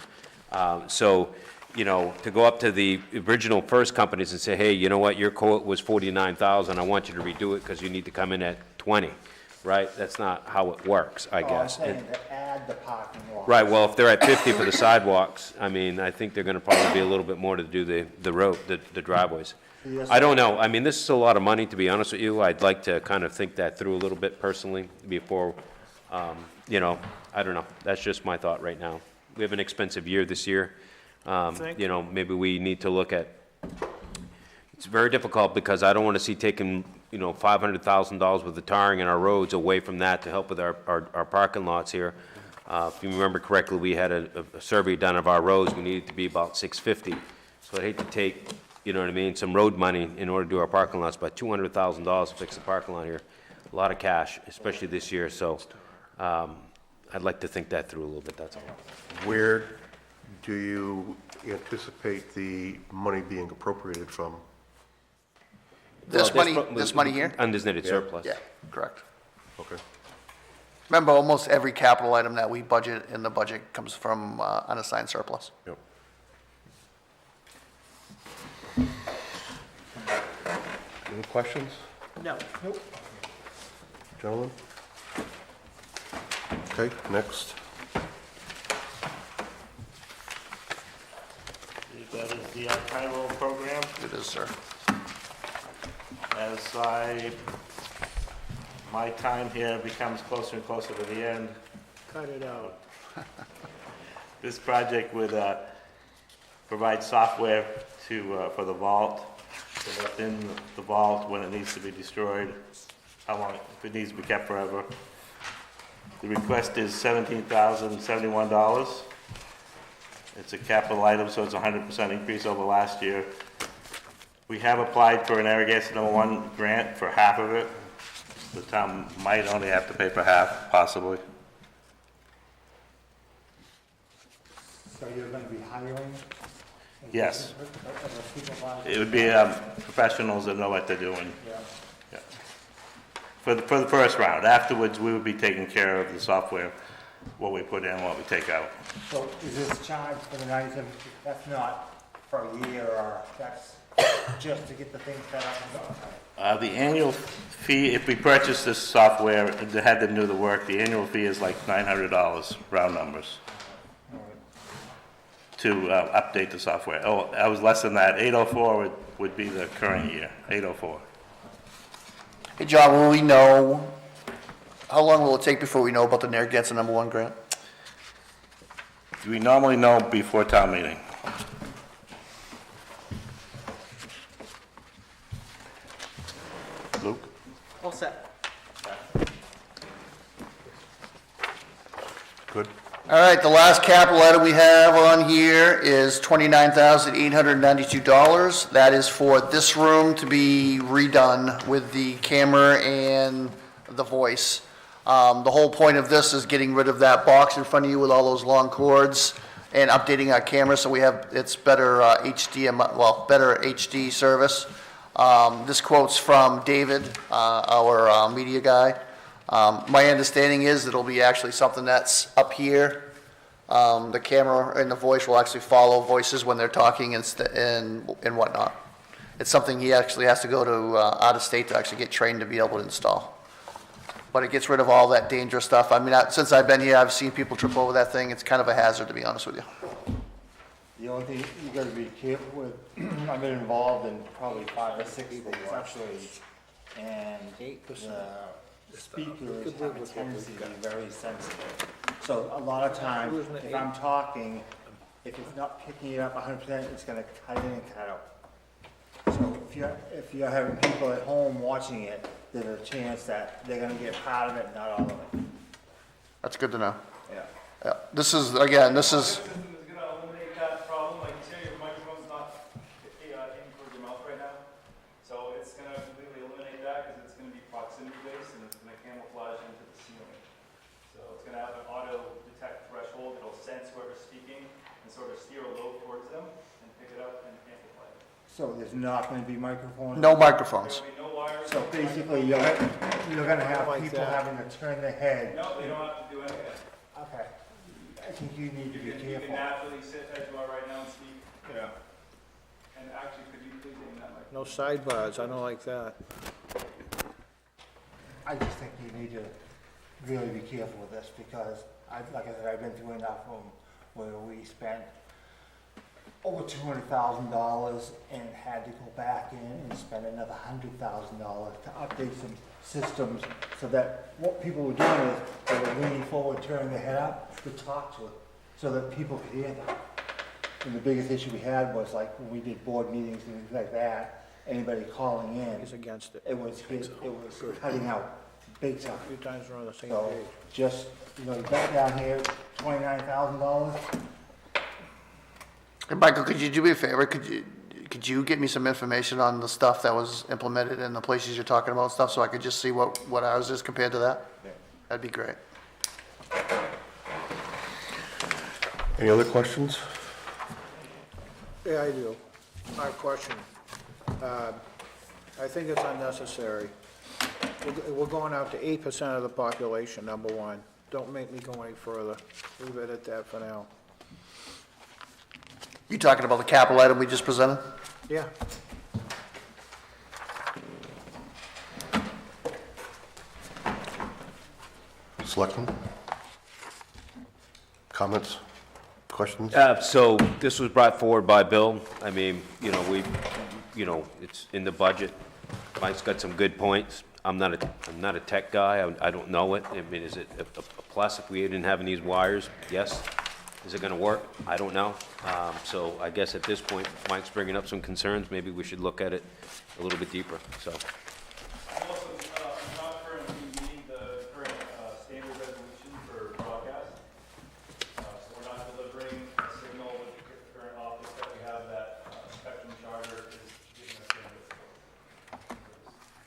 So, to go up to the original first companies and say, hey, you know what, your quote was $49,000, I want you to redo it because you need to come in at 20, right? That's not how it works, I guess. I'm saying to add the parking lot. Right, well, if they're at 50 for the sidewalks, I think they're gonna probably be a little bit more to do the road, the driveways. Yes. I don't know, this is a lot of money, to be honest with you. I'd like to kind of think that through a little bit personally before, I don't know. That's just my thought right now. We have an expensive year this year. Maybe we need to look at, it's very difficult because I don't want to see taking, $500,000 worth of tarring in our roads away from that to help with our parking lots here. If you remember correctly, we had a survey done of our roads. We needed to be about $650. So I'd hate to take, some road money in order to do our parking lots, but $200,000 to fix the parking lot here, a lot of cash, especially this year. So I'd like to think that through a little bit, that's all. Where do you anticipate the money being appropriated from? This money here? Undesignated surplus. Yeah, correct. Okay. Remember, almost every capital item that we budget in the budget comes from unassigned surplus. Yep. Any questions, No. Nope. gentlemen? Okay, next. That is the payroll program. It is, sir. As my time here becomes closer and closer to the end, Cut it out. this project would provide software for the vault, so that in the vault, when it needs to be destroyed, how long, if it needs to be kept forever. The request is $17,071. It's a capital item, so it's a 100% increase over last year. We have applied for an irrigation number 1 grant for half of it. The town might only have to pay for half, possibly. So you're gonna be hiring? Yes. A supervisor? It would be professionals that know what they're doing. Yeah. Yeah. For the first round. Afterwards, we would be taking care of the software what we put in, what we take out. So is this charge for the 97, that's not for a year, or that's just to get the thing set up and go? The annual fee, if we purchase this software and to have them do the work, the annual fee is like $900, round numbers, to update the software. Oh, I was less than that. 804 would be the current year, 804. Hey, John, will we know, how long will it take before we know about the Narragansett #1 grant? We normally know before town meeting. Luke? All set. Good. All right, the last capital item we have on here is $29,892. That is for this room to be redone with the camera and the voice. The whole point of this is getting rid of that box in front of you with all those long cords and updating our camera so we have, it's better better HD service. This quote's from David, our media guy. My understanding is it'll be actually something that's up here. The camera and the voice will actually follow voices when they're talking and whatnot. It's something he actually has to go to out of state to actually get trained to be able to install. But it gets rid of all that dangerous stuff. I mean, since I've been here, I've seen people trip over that thing. It's kind of a hazard, to be honest with you. The only thing you gotta be careful with, I've been involved in probably 5 or 6 things actually, and the speakers have a tendency to be very sensitive. So a lot of times, if I'm talking, if it's not picking it up 100%, it's gonna cut in and cut out. So if you're having people at home watching it, there's a chance that they're gonna get part of it, not all of it. That's good to know. Yeah. Yeah. This is, again, this is, System is gonna eliminate that problem, like you say, your microphone's not aiming towards your mouth right now. So it's gonna completely eliminate that, because it's gonna be proximity based, and it's gonna camouflage into the ceiling. So it's gonna have an auto detect threshold, it'll sense whoever's speaking, and sort of steer a lobe towards them, and pick it up and amplify it. So there's not gonna be microphones? no microphones. There'll be no wires. So basically, you're gonna have people having to turn their head. No, they don't have to do anything. Okay. I think you need to be You can careful. naturally sit as you are right now and speak. Yeah. And actually, could you please aim that microphone? No sidebars, I don't like that. I just think you need to really be careful with this, because like I said, I've been through enough of them where we spent over $200,000 and had to go back in and spend another $100,000 to update some systems, so that what people were doing is they were leaning forward, turning their head up to talk to it, so that people could hear them. And the biggest issue we had was like when we did board meetings and things like that, anybody calling in, He's against it. it was cutting out big time. A few times we're on the same So page. just, back down here, $29,000. Hey, Michael, could you do me a favor? Could you get me some information on the stuff that was implemented in the places you're talking about and stuff, so I could just see what ours is compared to that? Yeah. That'd be great. Any other questions? Yeah, I do. My question, I think it's unnecessary. We're going out to 8% of the population, number one. Don't make me go any further. Leave it at that for now. You talking about the capital item we just presented? Yeah. Selectmen? Comments? Questions? So this was brought forward by Bill. I mean, it's in the budget. Mike's got some good points. I'm not a tech guy. I don't know it. I mean, is it a plus if we didn't have these wires? Yes. Is it gonna work? I don't know. So I guess at this point, Mike's bringing up some concerns. Maybe we should look at it a little bit deeper, so. I'm also not currently meeting the current standard resolution for broadcast. So we're not delivering a signal with the current optics that we have, that spectrum charter is giving us standard.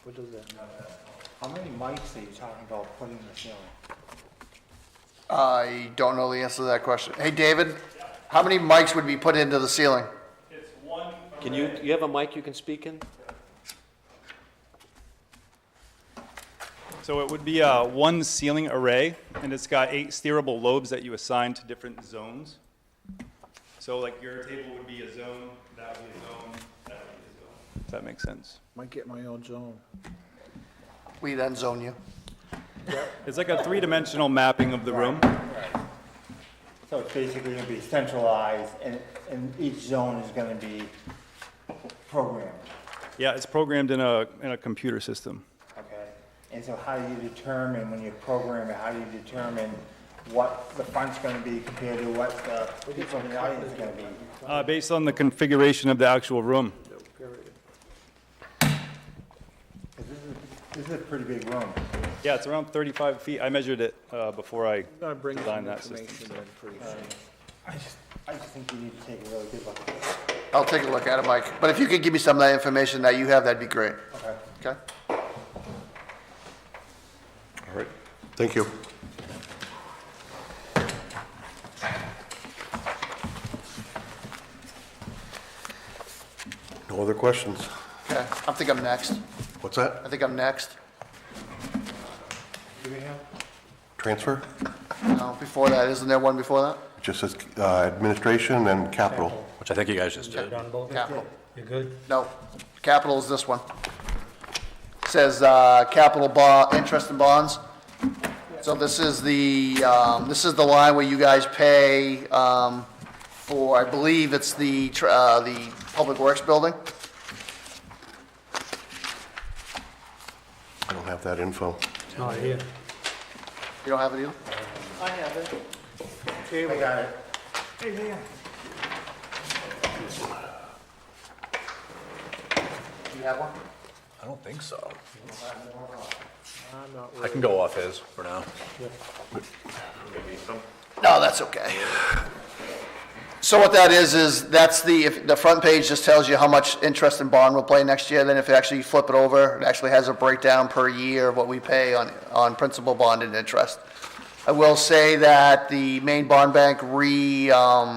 What does that mean? How many mics are you talking about putting in the ceiling? I don't know the answer to that question. Hey, David, how many mics would be put into the ceiling? It's one. Can you have a mic you can speak in? So it would be one ceiling array, and it's got 8 steerable lobes that you assign to different zones. So like your table would be a zone, that would be a zone, that would be a zone. Does that make sense? Might get my own zone. We then zone you. It's like a 3-dimensional mapping of the room. So it's basically gonna be centralized, and each zone is gonna be programmed, Yeah, it's programmed in a computer system. okay? And so how do you determine, when you program it, how do you determine what the front's gonna be compared to what the people in the audience are gonna be? Based on the configuration of the actual room. This is a pretty big room. Yeah, it's around 35 feet. I measured it before I I'm gonna bring some designed that system. information in pretty soon. I just think you need to take a really good look at this. I'll take a look at it, Mike. But if you could give me some of that information that you have, that'd be great. Okay. Okay? All right, thank you. No other questions? Okay, I think I'm next. What's that? I think I'm next. Transfer? No, before that, isn't there one before that? Just says administration and capital. Which I think you guys just did. Done both? Capital. You good? No, capital is this one. Says capital bond, interest and bonds. So this is the line where you guys pay for, I believe it's the Public Works building. I don't have that info. It's not here. You don't have it either? I have it. I got it. You have one? I don't think so. I'm not I can go off his for now. No, that's okay. So what that is that's if the front page just tells you how much interest and bond we'll pay next year. Then if you actually flip it over, it actually has a breakdown per year of what we pay on principal, bond, and interest. I will say that the main bond bank redid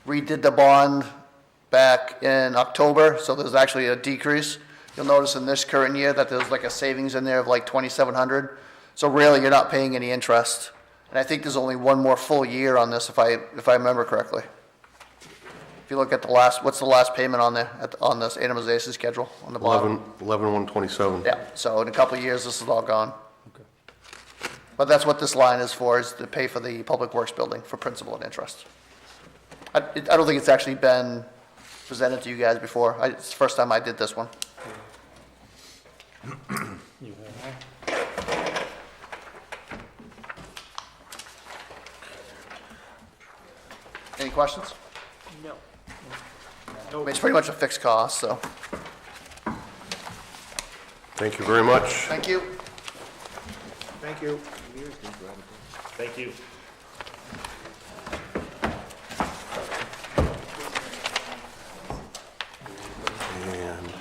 the bond back in October, so there's actually a decrease. You'll notice in this current year that there's like a savings in there of like $2,700. So really, you're not paying any interest. And I think there's only one more full year on this, if I remember correctly. If you look at what's the last payment on there, on this itemization schedule, on the bottom? 11/1/27. Yeah, so in a couple of years, this is all gone. But that's what this line is for, is to pay for the Public Works building for principal and interest. I don't think it's actually been presented to you guys before. It's the first time I did this one. Any questions? No. I mean, it's pretty much a fixed cost, so, Thank you very much. thank you. Thank you. Thank you. And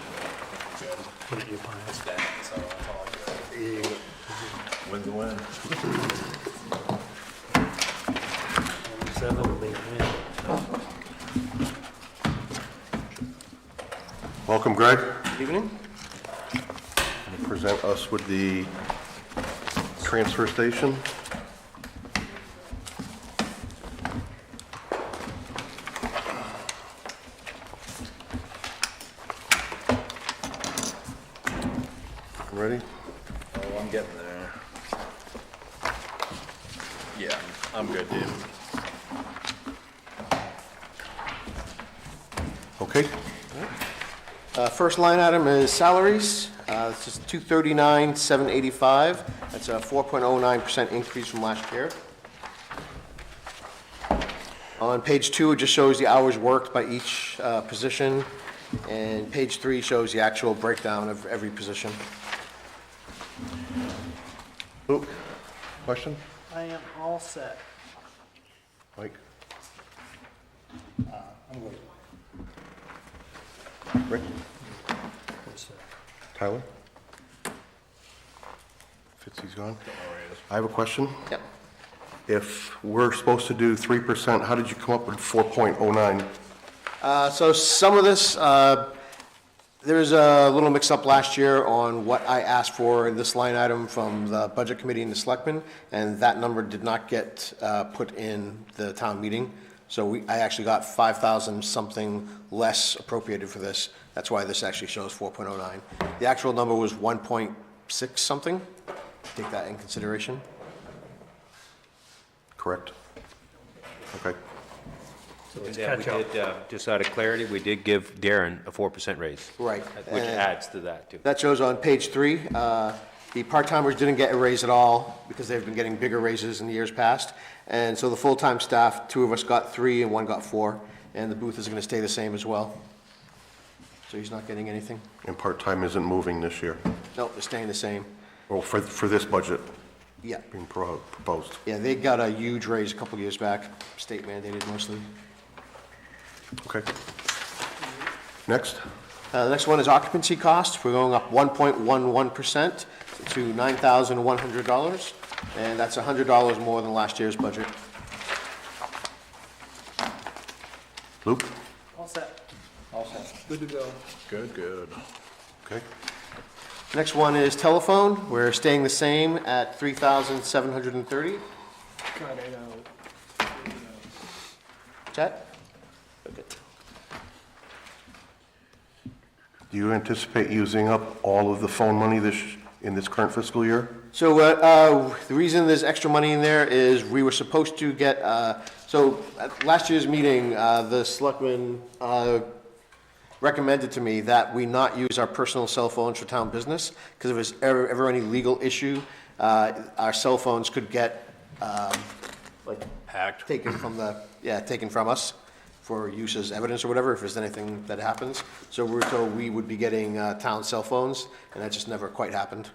Win the win. welcome, Greg. Good evening. Present us with the transfer station. Ready? Oh, I'm getting there. Yeah, I'm good, dude. Okay. First line item is salaries. It's just $239,785. That's a 4.09% increase from last year. On page 2, it just shows the hours worked by each position, and page 3 shows the actual breakdown of every position. Luke, question? I am all set. Mike? I'm good. Rick? Tyler? Fitzy's gone. I have a question. Yep. If we're supposed to do 3%, how did you come up with 4.09? So some of this, There was a little mix-up last year on what I asked for in this line item from the Budget Committee and the Selectmen, and that number did not get put in the town meeting. So I actually got 5,000 something less appropriated for this. That's why this actually shows 4.09. The actual number was 1.6 something. Take that in consideration. Correct? Okay. So it's And then we catch up. did, just out of clarity, we did give Darren a 4% raise. Right. Which And adds to that, too. that shows on page 3. The part-timers didn't get a raise at all because they've been getting bigger raises in the years past. And so the full-time staff, 2 of us got 3 and 1 got 4. And the booth is going to stay the same as well. So he's not getting anything. And part-time isn't moving this year? Nope, it's staying the same. Well, for this budget Yeah. being proposed. Yeah, they got a huge raise a couple years back, state mandated mostly. Okay. Next? The next one is occupancy costs. We're going up 1.11% to $9,100, and that's $100 more than last year's budget. Luke? All set. Good to go. Good. Okay. Next one is telephone. We're staying the same at $3,730. Cut it out. Chet? Do you anticipate using up all of the phone money in this current fiscal year? So the reason there's extra money in there is we were supposed to get, so at last year's meeting, the selectmen recommended to me that we not use our personal cell phones for town business, because if there's ever any legal issue, our cell phones could get, Hacked. taken from us for use as evidence or whatever, if there's anything that happens. So we were told we would be getting town cell phones, and that just never quite happened.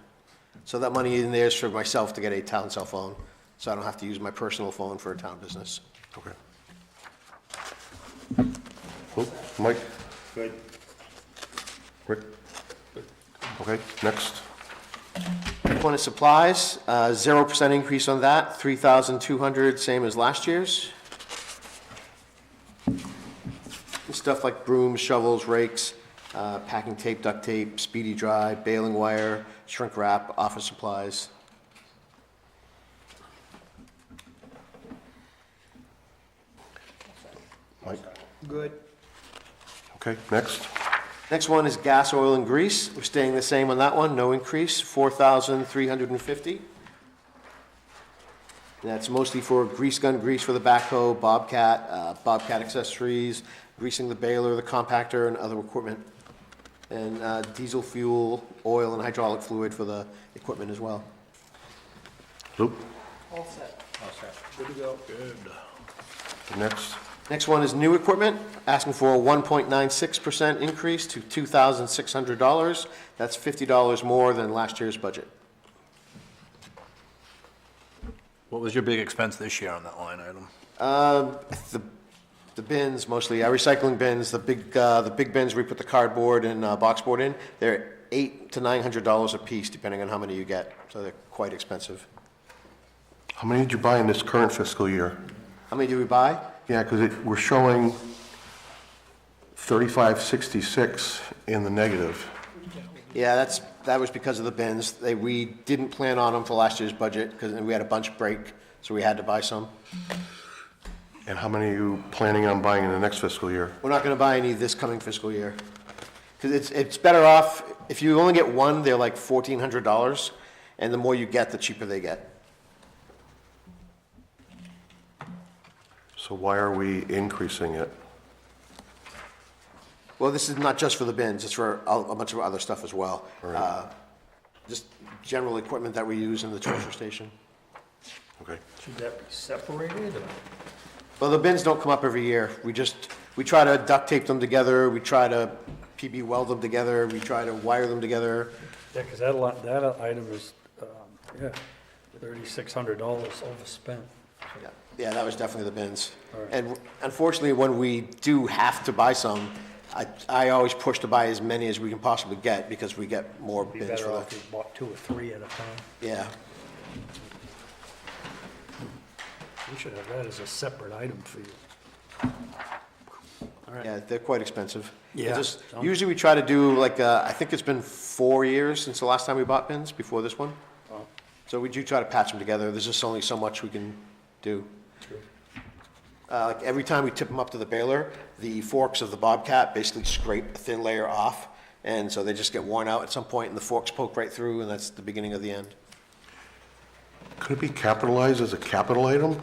So that money in there is for myself to get a town cell phone, so I don't have to use my personal phone for a town business. Okay. Luke? Mike? Good. Rick? Okay, next. One is supplies, 0% increase on that, 3,200, same as last year's. Stuff like brooms, shovels, rakes, packing tape, duct tape, speedy dry, baling wire, shrink wrap, office supplies. Mike? Good. Okay, next. Next one is gas, oil, and grease. We're staying the same on that one, no increase, 4,350. And that's mostly for grease gun grease for the backhoe, Bobcat accessories, greasing the baler, the compactor, and other equipment. And diesel fuel, oil, and hydraulic fluid for the equipment as well. Luke? All set. Good to go. Next. Next one is new equipment, asking for a 1.96% increase to $2,600. That's $50 more than last year's budget. What was your big expense this year on that line item? The bins, mostly, our recycling bins, the big bins we put the cardboard and box board in, they're $800 to $900 a piece, depending on how many you get, so they're quite expensive. How many did you buy in this current fiscal year? How many do we buy? Yeah, because we're showing 3566 in the negative. Yeah, that was because of the bins. We didn't plan on them for last year's budget, because we had a bunch break, so we had to buy some. And how many are you planning on buying in the next fiscal year? We're not gonna buy any this coming fiscal year. Because it's better off, if you only get one, they're like $1,400, and the more you get, the cheaper they get. So why are we increasing it? Well, this is not just for the bins, it's for a bunch of other stuff as well. Right. Just general equipment that we use in the transfer station. Okay. Should that be separated or? Well, the bins don't come up every year. We try to duct tape them together, we try to PB weld them together, we try to wire them together. Yeah, because that item is, $3,600 overspent. Yeah, that was definitely the bins. All right. And unfortunately, when we do have to buy some, I always push to buy as many as we can possibly get, because we get more Be bins better for off the, if you bought 2 or 3 at a time. yeah. We should have that as a separate item for you. Yeah, they're quite expensive. Yeah. Usually we try to do like, I think it's been 4 years since the last time we bought bins, before this one. So we do try to patch them together. There's just only so much we can do. Like every time we tip them up to the baler, the forks of the Bobcat basically scrape a thin layer off. And so they just get worn out at some point and the forks poke right through and that's the beginning of the end. Could it be capitalized as a capital item?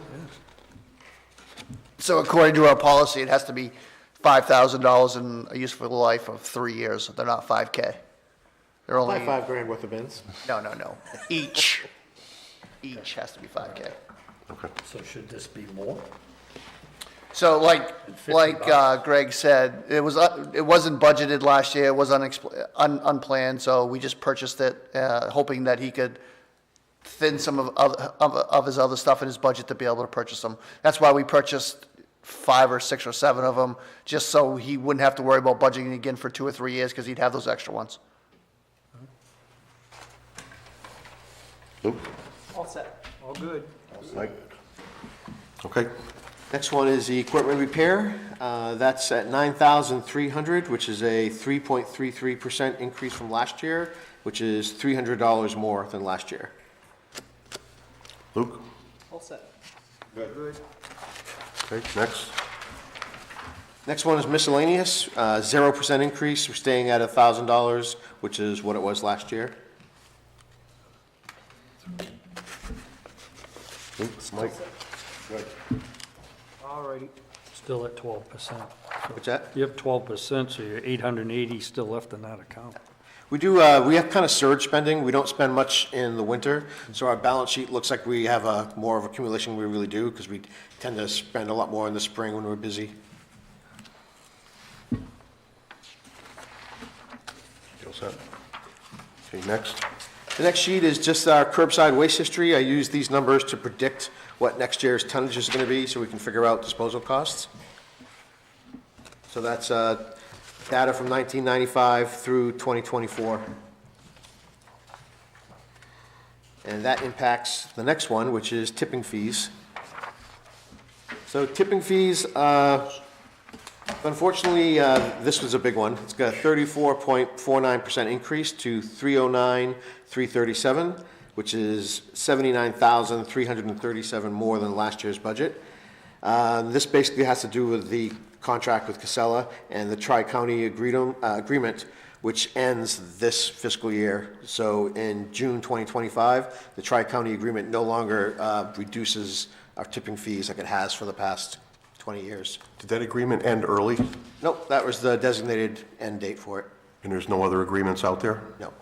So according to our policy, it has to be $5,000 in a useful life of 3 years. They're not 5K. They're only, $5,000 worth of bins. no. Each has to be 5K. So should this be more? So like $50. Greg said, it wasn't budgeted last year, it was unplanned, so we just purchased it, hoping that he could thin some of his other stuff in his budget to be able to purchase them. That's why we purchased 5 or 6 or 7 of them, just so he wouldn't have to worry about budgeting again for 2 or 3 years, because he'd have those extra ones. Luke? All set. All good. Mike? Okay. Next one is the equipment repair. That's at $9,300, which is a 3.33% increase from last year, which is $300 more than last year. Luke? All set. Good. Okay, next. Next one is miscellaneous, 0% increase. We're staying at $1,000, which is what it was last year. Luke, Mike? All righty. Still at 12%. What's that? You have 12%, so you're 880 still left in that account. We do, we have kind of surge spending. We don't spend much in the winter, so our balance sheet looks like we have a more of accumulation than we really do, because we tend to spend a lot more in the spring when we're busy. You all set? Okay, next. The next sheet is just our curbside waste history. I use these numbers to predict what next year's tonnage is going to be, so we can figure out disposal costs. So that's data from 1995 through 2024. And that impacts the next one, which is tipping fees. So tipping fees, unfortunately, this was a big one. It's got a 34.49% increase to $309,337, which is $79,337 more than last year's budget. This basically has to do with the contract with Casella and the Tri-County agreement, which ends this fiscal year. So in June 2025, the Tri-County agreement no longer reduces our tipping fees like it has for the past 20 years. Did that agreement end early, Nope, that was the designated end date for it. and there's no other agreements out there? No.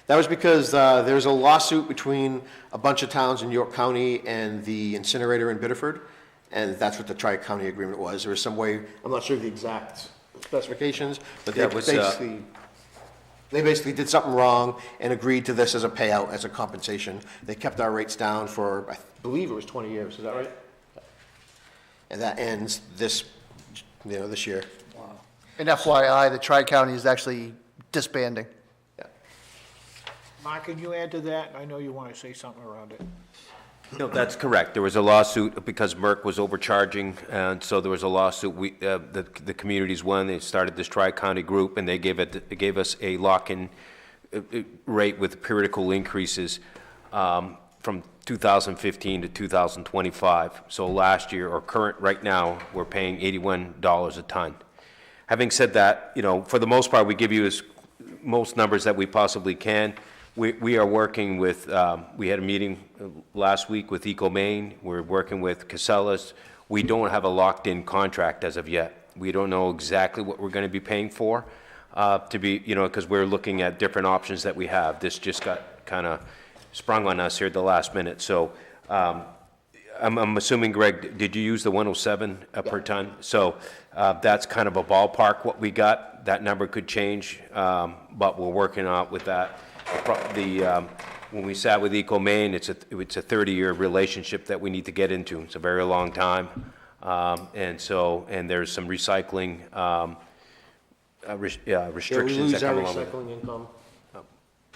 That was because there's a lawsuit between a bunch of towns in York County and the incinerator in Biddeford, and that's what the Tri-County agreement was. There was some way, I'm not sure of the exact specifications, but That was, they basically did something wrong and agreed to this as a payout, as a compensation. They kept our rates down for, I believe it was 20 years, is that right? And that ends this year. And FYI, the Tri-County is actually disbanding. Mark, can you add to that? I know you want to say something around it. No, that's correct. There was a lawsuit because Merck was overcharging, and so there was a lawsuit. The communities won. They started this tri-county group, and they gave us a lock-in rate with periodical increases from 2015 to 2025. So last year, or current right now, we're paying $81 a ton. Having said that, for the most part, we give you as most numbers that we possibly can. We are working with, we had a meeting last week with EcoMaine. We're working with Casellas. We don't have a locked-in contract as of yet. We don't know exactly what we're going to be paying for, because we're looking at different options that we have. This just got kind of sprung on us here at the last minute. So I'm assuming, Greg, did you use the 107 per ton? So that's kind of a ballpark what we got. That number could change, but we're working out with that. When we sat with EcoMaine, it's a 30-year relationship that we need to get into. It's a very long time, and there's some recycling restrictions that come along with it. recycling income.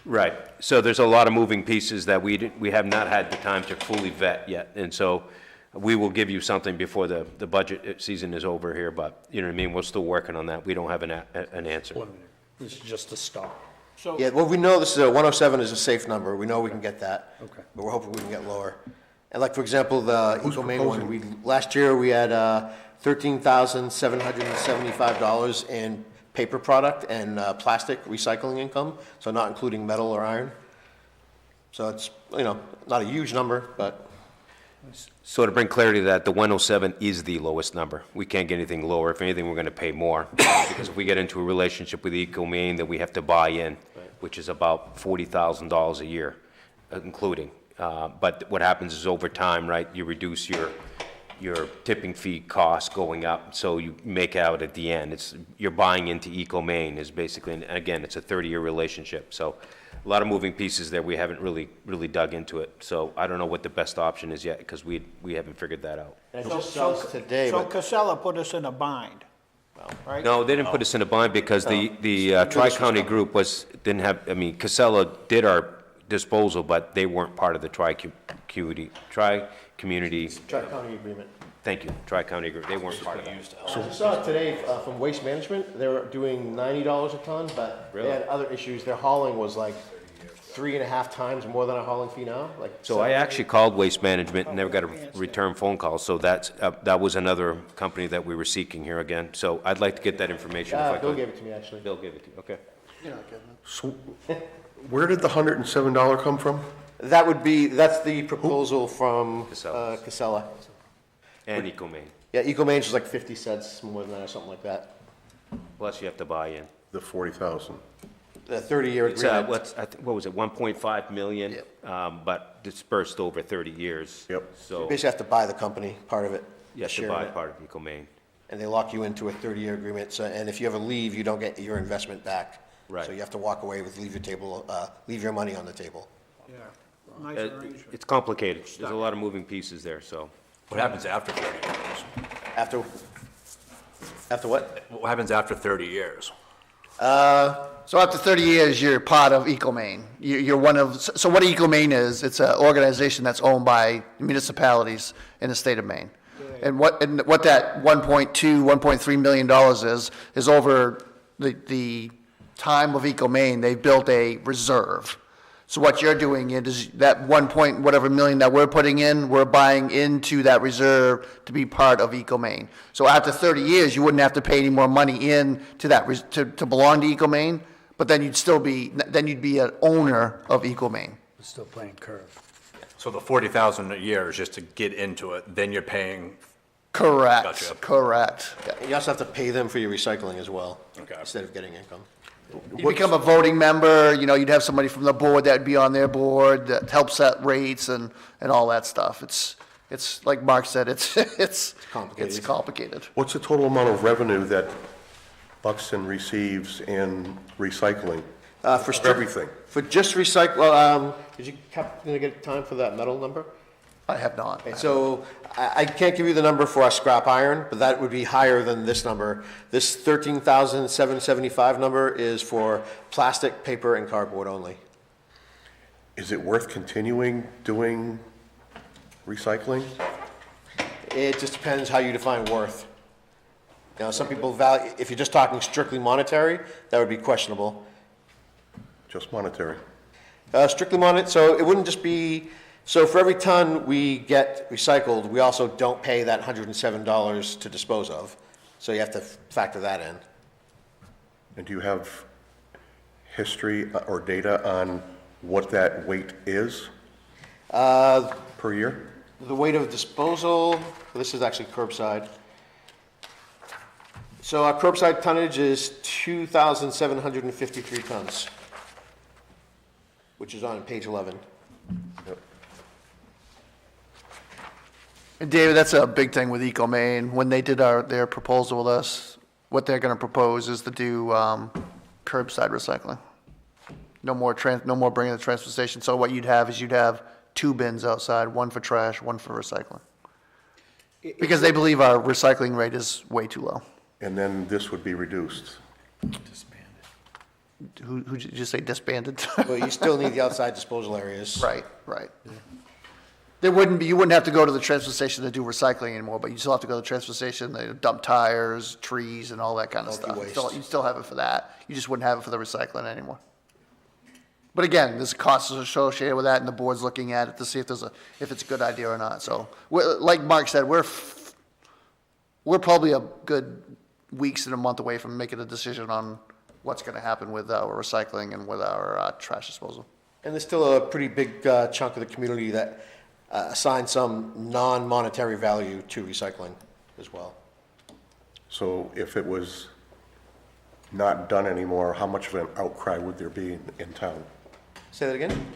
Right. So there's a lot of moving pieces that we have not had the time to fully vet yet, and so we will give you something before the budget season is over here, but, you know what I mean, we're still working on that. We don't have an answer. This is just a start. So, Yeah, well, we know this is 107 is a safe number. We know we can get that. Okay. But we're hoping we can get lower. And like, for example, the Who's Eco Maine one, proposing? last year, we had $13,775 in paper product and plastic recycling income, so not including metal or iron. So it's, you know, not a huge number, but So to bring clarity to that, the 107 is the lowest number. We can't get anything lower. If anything, we're going to pay more. Because if we get into a relationship with Eco Maine, then we have to buy in, which is about $40,000 a year, including. But what happens is over time, right, you reduce your tipping fee costs going up, so you make out at the end. You're buying into Eco Maine is basically, and again, it's a 30-year relationship. So a lot of moving pieces there. We haven't really dug into it. So I don't know what the best option is yet, because we haven't figured that out. it just sells today, so but Casella put us in a bind, right? No, they didn't put us in a bind because the Tri-County group didn't have, I mean, Casella did our disposal, but they weren't part of the Tri-Community, Tri-County agreement. thank you, Tri-County group. They weren't part of that. So I saw today from Waste Management, they were doing $90 a ton, but they had other issues. Their hauling was like 3.5 times more than our hauling fee now, like. So I actually called Waste Management and never got a return phone call, so that was another company that we were seeking here again. So I'd like to get that information if I could. Bill gave it to me, actually. Bill gave it to you, okay. So where did the $107 come from? That's the proposal from Casella. Casella. And Eco Maine, Yeah, Eco Maine's was like 50 cents more than that, or something like that. plus you have to buy in. The 40,000. The 30-year It's, agreement. what was it, 1.5 million? Yep. But dispersed over 30 years. Yep. You So basically have to buy the company, part of it. you have to share buy of it. part of Eco Maine. And they lock you into a 30-year agreement, so, and if you ever leave, you don't get your investment back. Right. So you have to walk away with, leave your money on the table. Yeah, nice arrangement. It's complicated. There's a lot of moving pieces there, so. What happens after 30 years? After what? What happens after 30 years? So after 30 years, you're part of Eco Maine. You're one of, so what Eco Maine is, it's an organization that's owned by municipalities in the state of Maine. And what that 1.3 million dollars is over the time of Eco Maine, they've built a reserve. So what you're doing is that 1 whatever million that we're putting in, we're buying into that reserve to be part of Eco Maine. So after 30 years, you wouldn't have to pay any more money in to that, to belong to Eco Maine, but then you'd be an owner of Eco Maine. We're still playing curve. So the 40,000 a year is just to get into it, then you're paying, Correct, Gotcha. correct. You also have to pay them for your recycling as well, Okay. instead of getting income. You become a voting member, you'd have somebody from the board that'd be on their board that helps set rates and all that stuff. It's like Mark said, it's complicated. It's complicated. What's the total amount of revenue that Buxton receives in recycling? For everything. For just recycle, did you gonna get time for that metal number? I have not. Okay, so I can't give you the number for our scrap iron, but that would be higher than this number. This 13,775 number is for plastic, paper, and cardboard only. Is it worth continuing doing recycling? It just depends how you define worth. Now, some people value, if you're just talking strictly monetary, that would be questionable. Just monetary? Strictly monetary, so it wouldn't just be, so for every ton we get recycled, we also don't pay that $107 to dispose of. So you have to factor that in. And do you have history or data on what that weight is per year? The weight of disposal, this is actually curbside. So our curbside tonnage is 2,753 tons, which is on page 11. And David, that's a big thing with Eco Maine. When they did their proposal with us, what they're gonna propose is to do curbside recycling. No more bringing the transfer station. So what you'd have is 2 bins outside, one for trash, one for recycling. Because they believe our recycling rate is way too low. And then this would be reduced? Who did you say disbanded? But you still need the outside disposal areas. Right, right. There wouldn't be, you wouldn't have to go to the transfer station to do recycling anymore, but you still have to go to the transfer station, they dump tires, trees, and all that kind of Bulky stuff. waste. You'd still have it for that. You just wouldn't have it for the recycling anymore. But again, there's costs associated with that, and the board's looking at it to see if if it's a good idea or not. So, like Mark said, we're probably a good weeks and a month away from making a decision on what's gonna happen with our recycling and with our trash disposal. And there's still a pretty big chunk of the community that assigns some non-monetary value to recycling as well. So if it was not done anymore, how much of an outcry would there be in town? Say that again?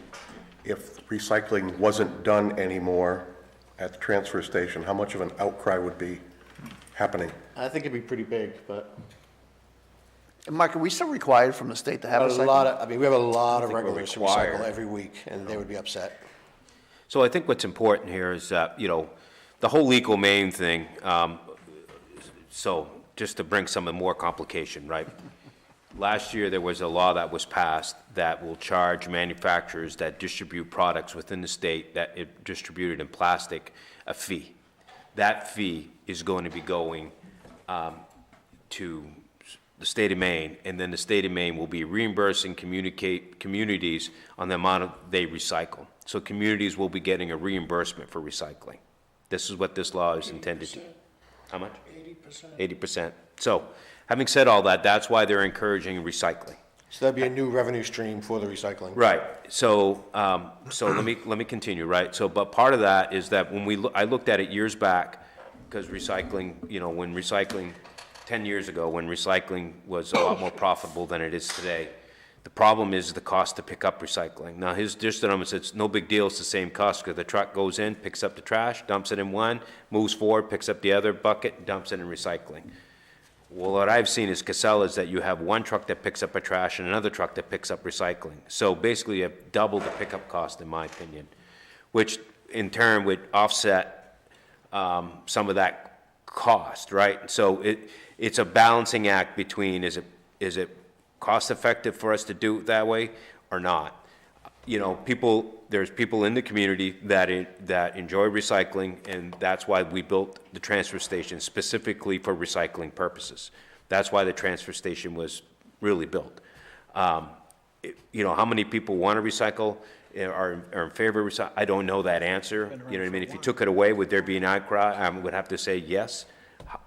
If recycling wasn't done anymore at the transfer station, how much of an outcry would be happening? I think it'd be pretty big, but And Mark, are we still required from the state to have a recycling? lot of, I mean, we have a lot of think we're regulars who required. recycle every week, and they would be upset. So I think what's important here is that, the whole legal main thing, so just to bring some more complication, right? Last year, there was a law that was passed that will charge manufacturers that distribute products within the state that it distributed in plastic a fee. That fee is going to be going to the state of Maine, and then the state of Maine will be reimbursing communities on the amount they recycle. So communities will be getting a reimbursement for recycling. This is what this law is intended to. How much? 80%. 80%. So, having said all that, that's why they're encouraging recycling. So that'd be a new revenue stream for the recycling. Right. So, let me continue. Right. So, but part of that is that when I looked at it years back, because recycling, when recycling 10 years ago, when recycling was a lot more profitable than it is today. The problem is the cost to pick up recycling. Now, his gentleman said it's no big deal, it's the same cost, because the truck goes in, picks up the trash, dumps it in one, moves forward, picks up the other bucket, dumps it in recycling. Well, what I've seen is Casella is that you have one truck that picks up a trash and another truck that picks up recycling. So basically, you have double the pickup cost, in my opinion, which in turn would offset some of that cost, right? So it's a balancing act between is it cost effective for us to do it that way or not? There's people in the community that enjoy recycling, and that's why we built the transfer station specifically for recycling purposes. That's why the transfer station was really built. How many people want to recycle, are in favor of recycling? I don't know that answer. You know what I mean? If you took it away, would there be an outcry? I would have to say yes.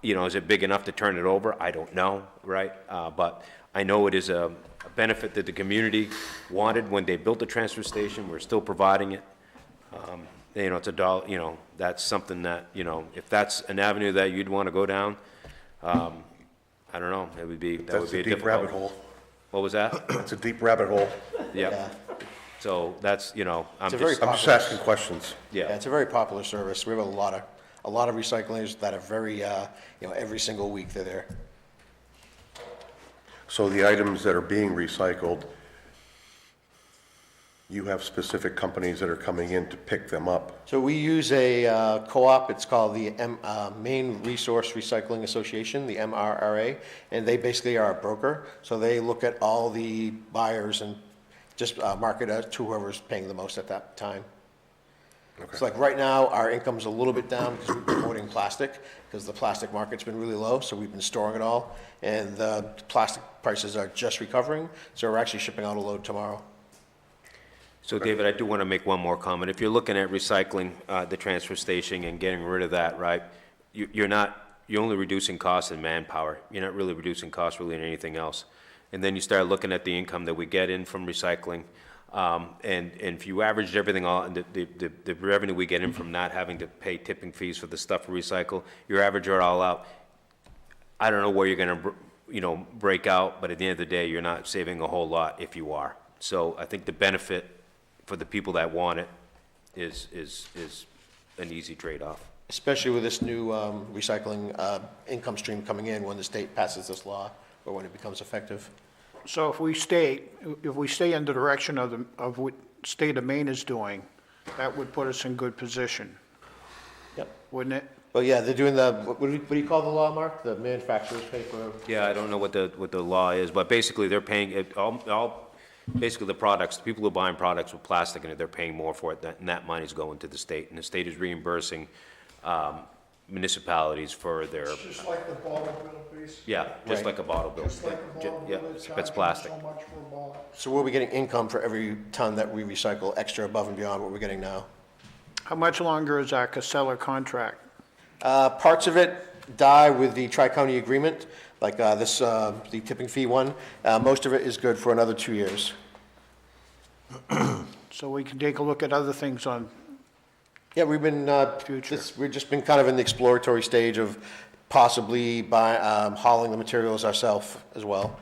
Is it big enough to turn it over? I don't know, right? But I know it is a benefit that the community wanted when they built the transfer station. We're still providing it. It's a dollar, that's something that, if that's an avenue that you'd want to go down, I don't know, that would be a That's a deep difficult. rabbit hole. What was that? It's a deep rabbit hole. Yeah. So that's, I'm It's a very just, I'm just asking questions. Yeah, yeah. it's a very popular service. We have a lot of recyclers that are very, every single week they're there. So the items that are being recycled, you have specific companies that are coming in to pick them up. So we use a co-op, it's called the Maine Resource Recycling Association, the MRRA, and they basically are a broker. So they look at all the buyers and just market it to whoever's paying the most at that time. It's like right now, our income's a little bit down because we've been hoarding plastic, because the plastic market's been really low, so we've been storing it all. And the plastic prices are just recovering, so we're actually shipping out a load tomorrow. So David, I do want to make one more comment. If you're looking at recycling the transfer station and getting rid of that, right, you're only reducing costs in manpower. You're not really reducing costs really in anything else. And then you start looking at the income that we get in from recycling. And if you averaged everything all, and the revenue we get in from not having to pay tipping fees for the stuff we recycle, you average it all out. I don't know where you're going to, break out, but at the end of the day, you're not saving a whole lot if you are. So I think the benefit for the people that want it is an easy trade-off. Especially with this new recycling income stream coming in when the state passes this law, or when it becomes effective. So if we stay in the direction of what state of Maine is doing, that would put us in good position, Yep. wouldn't it? Well, yeah, they're doing what do you call the law, Mark? The manufacturers pay for? Yeah, I don't know what the law is, but basically they're paying it all. basically the products, the people who are buying products with plastic in it, they're paying more for it, and that money's going to the state. And the state is reimbursing municipalities for their, Just like the bottle bill piece. yeah, just like a bottle bill. Just like a bottle Yeah, bill, it's they charge plastic. so much for a bottle. So we'll be getting income for every ton that we recycle, extra above and beyond what we're getting now. How much longer is our Casella contract? Parts of it die with the tri-county agreement, like the tipping fee one. Most of it is good for another 2 years. So we can take a look at other things on, Yeah, we've been, Future. we've just been kind of in the exploratory stage of possibly hauling the materials ourselves as well.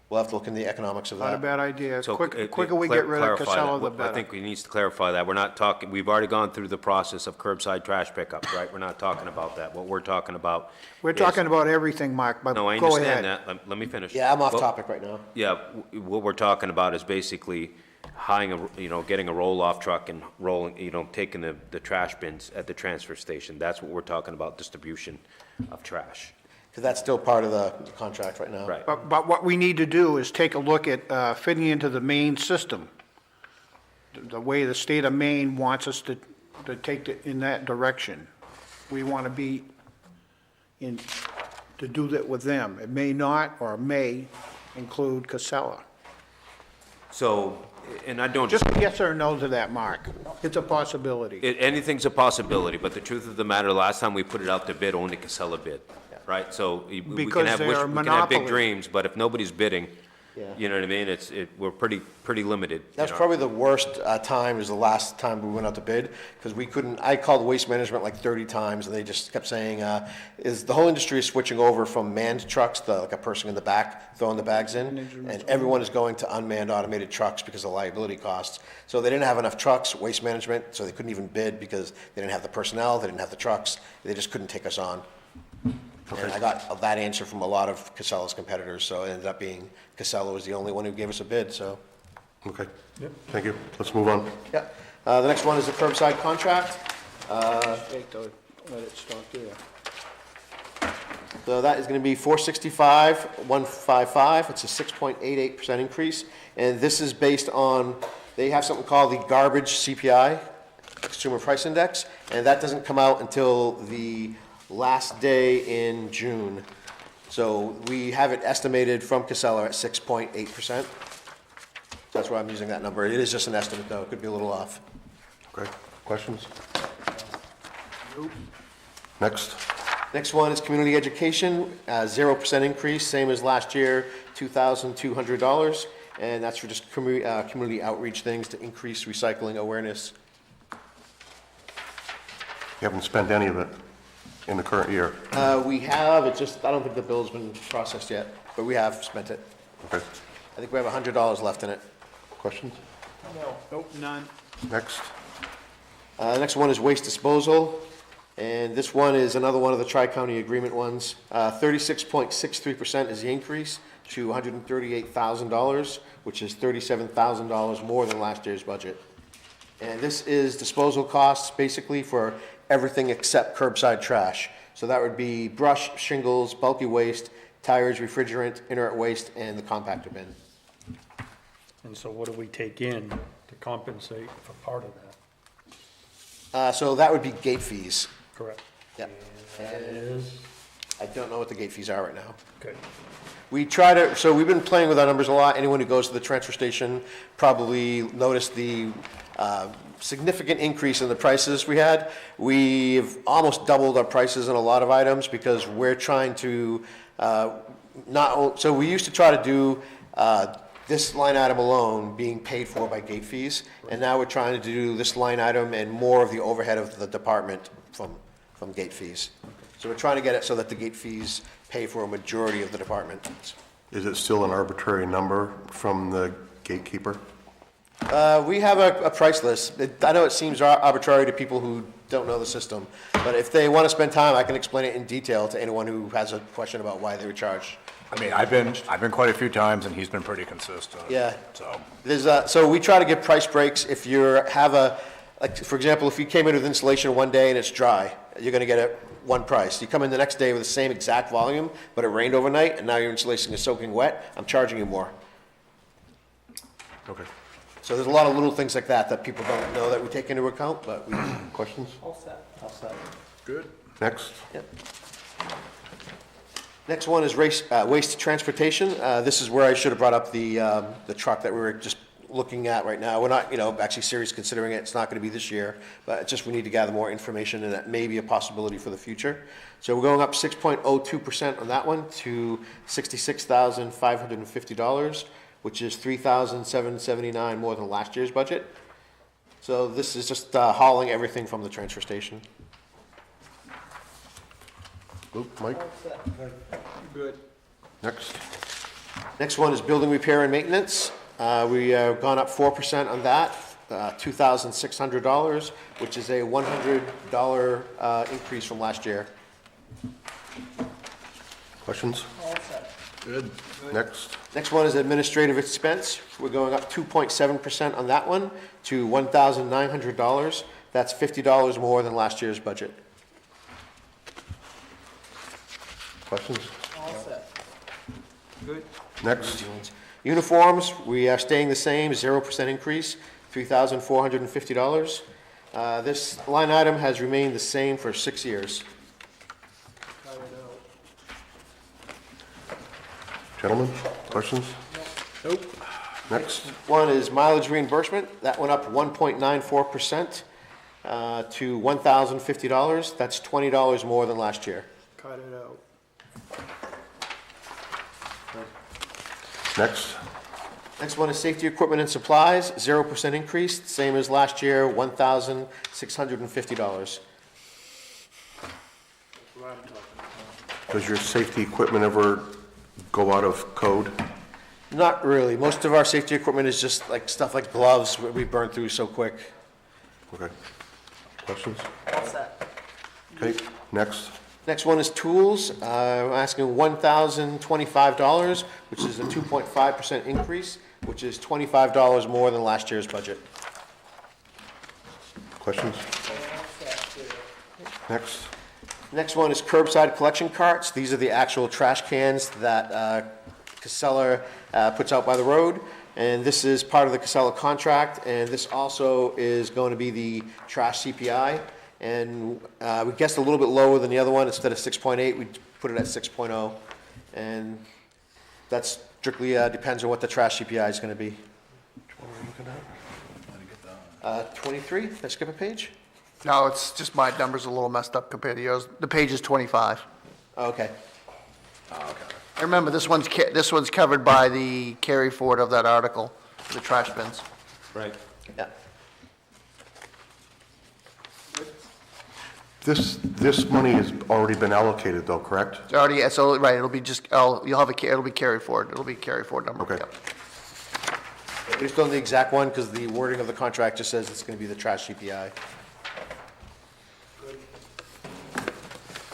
We'll have to look into the economics of not a that. bad idea. So, Quicker we get rid of clarify Casella, that. the I better. think we needs to clarify that. We're not talking, we've already gone through the process of curbside trash pickup, right? We're not talking about that. What we're talking about We're is- talking about everything, Mark, but No, I go understand ahead. that. Let me finish. Yeah, I'm off Well, topic right now. Yeah, what we're talking about is basically hiring getting a roll-off truck and rolling, taking the trash bins at the transfer station. That's what we're talking about, distribution of trash. Because that's still part of the contract right now. Right. But what we need to do is take a look at fitting into the Maine system. The way the state of Maine wants us to take it in that direction. We want to be to do that with them. It may not, or may include Casella. So, and I don't. Just a yes or no to that, Mark. It's a possibility. Anything's a possibility, but the truth of the matter, last time we put it out to bid, only Casella bid, right? So we can Because have, they're a we can have big monopoly. dreams, but if nobody's bidding, Yeah. you know what I mean? We're pretty limited. That's probably the worst time, is the last time we went out to bid, because we couldn't, I called Waste Management like 30 times, and they just kept saying, is the whole industry is switching over from manned trucks, like a person in the back throwing the bags in, and everyone is going to unmanned automated trucks because of liability costs. So they didn't have enough trucks, Waste Management, so they couldn't even bid because they didn't have the personnel, they didn't have the trucks, they just couldn't take us on. And I got that answer from a lot of Casella's competitors, so it ended up being Casella was the only one who gave us a bid, so. Okay, thank you. Let's move on. Yeah. The next one is the curbside contract. Let it stop there. So that is going to be $465,155. It's a 6.88% increase. And this is based on, they have something called the garbage CPI, Consumer Price Index, and that doesn't come out until the last day in June. So we have it estimated from Casella at 6.8%. That's why I'm using that number. It is just an estimate, though. It could be a little off. Okay, questions? Next. Next one is community education, 0% increase, same as last year, $2,200. And that's for just community outreach things to increase recycling awareness. You haven't spent any of it in the current year. We have, it's just, I don't think the bill's been processed yet, but we have spent it. Okay, I think we have $100 left in it. questions? No. Nope, none. Next. The next one is waste disposal, and this one is another one of the tri-county agreement ones. 36.63% is the increase to $138,000, which is $37,000 more than last year's budget. And this is disposal costs basically for everything except curbside trash. So that would be brush, shingles, bulky waste, tires, refrigerant, inert waste, and the compactor bin. And so what do we take in to compensate for part of that? So that would be gate fees. Correct. Yeah. That is, I don't know what the gate fees are right now. okay. We try to, so we've been playing with our numbers a lot. Anyone who goes to the transfer station probably noticed the significant increase in the prices we had. We've almost doubled our prices on a lot of items because we're trying to so we used to try to do this line item alone being paid for by gate fees, and now we're trying to do this line item and more of the overhead of the department from gate fees. So we're trying to get it so that the gate fees pay for a majority of the department. Is it still an arbitrary number from the gatekeeper? We have a price list. I know it seems arbitrary to people who don't know the system, but if they want to spend time, I can explain it in detail to anyone who has a question about why they were charged. I mean, I've been quite a few times, and he's been pretty consistent. Yeah. So, So we try to give price breaks. If you have like, for example, if you came in with insulation one day and it's dry, you're going to get one price. You come in the next day with the same exact volume, but it rained overnight, and now your insulation is soaking wet, I'm charging you more. Okay. So there's a lot of little things like that that people don't know that we take into account, but we, Questions? All set. All set. Good. Next. Yep. Next one is waste transportation. This is where I should have brought up the truck that we were just looking at right now. We're not, actually serious considering it. It's not going to be this year, but it's just we need to gather more information, and that may be a possibility for the future. So we're going up 6.02% on that one to $66,550, which is $3,779 more than last year's budget. So this is just hauling everything from the transfer station. Luke, Mike? Good. Next. Next one is building repair and maintenance. We have gone up 4% on that, $2,600, which is a $100 increase from last year. Questions? All set. Good. Next. Next one is administrative expense. We're going up 2.7% on that one to $1,900. That's $50 more than last year's budget. Questions? All set. Good. Next. Uniforms, we are staying the same, 0% increase, $3,450. This line item has remained the same for 6 years. Gentlemen, questions? Nope. Next. One is mileage reimbursement. That went up 1.94% to $1,050. That's $20 more than last year. Cut it out. Next. Next one is safety equipment and supplies, 0% increase, same as last year, $1,650. Does your safety equipment ever go out of code? Not really. Most of our safety equipment is just like stuff like gloves we burn through so quick. Okay. Questions? All set. Okay. Next. Next one is tools. I'm asking $1,025, which is a 2.5% increase, which is $25 more than last year's budget. Questions? Next. Next one is curbside collection carts. These are the actual trash cans that Casella puts out by the road. And this is part of the Casella contract, and this also is going to be the trash CPI. And we guessed a little bit lower than the other one. Instead of 6.8, we put it at 6.0. And that strictly depends on what the trash CPI is going to be. 23, did I skip a page? No, it's just my number's a little messed up compared to yours. The page is 25. Oh, okay. I remember this one's covered by the carry forward of that article, the trash bins. Right. Yeah. This money has already been allocated though, correct? It's already, so, right, it'll be just, you'll have it'll be carried forward. It'll be a carry forward number. Okay. Yep. We just don't know the exact one because the wording of the contract just says it's going to be the trash CPI.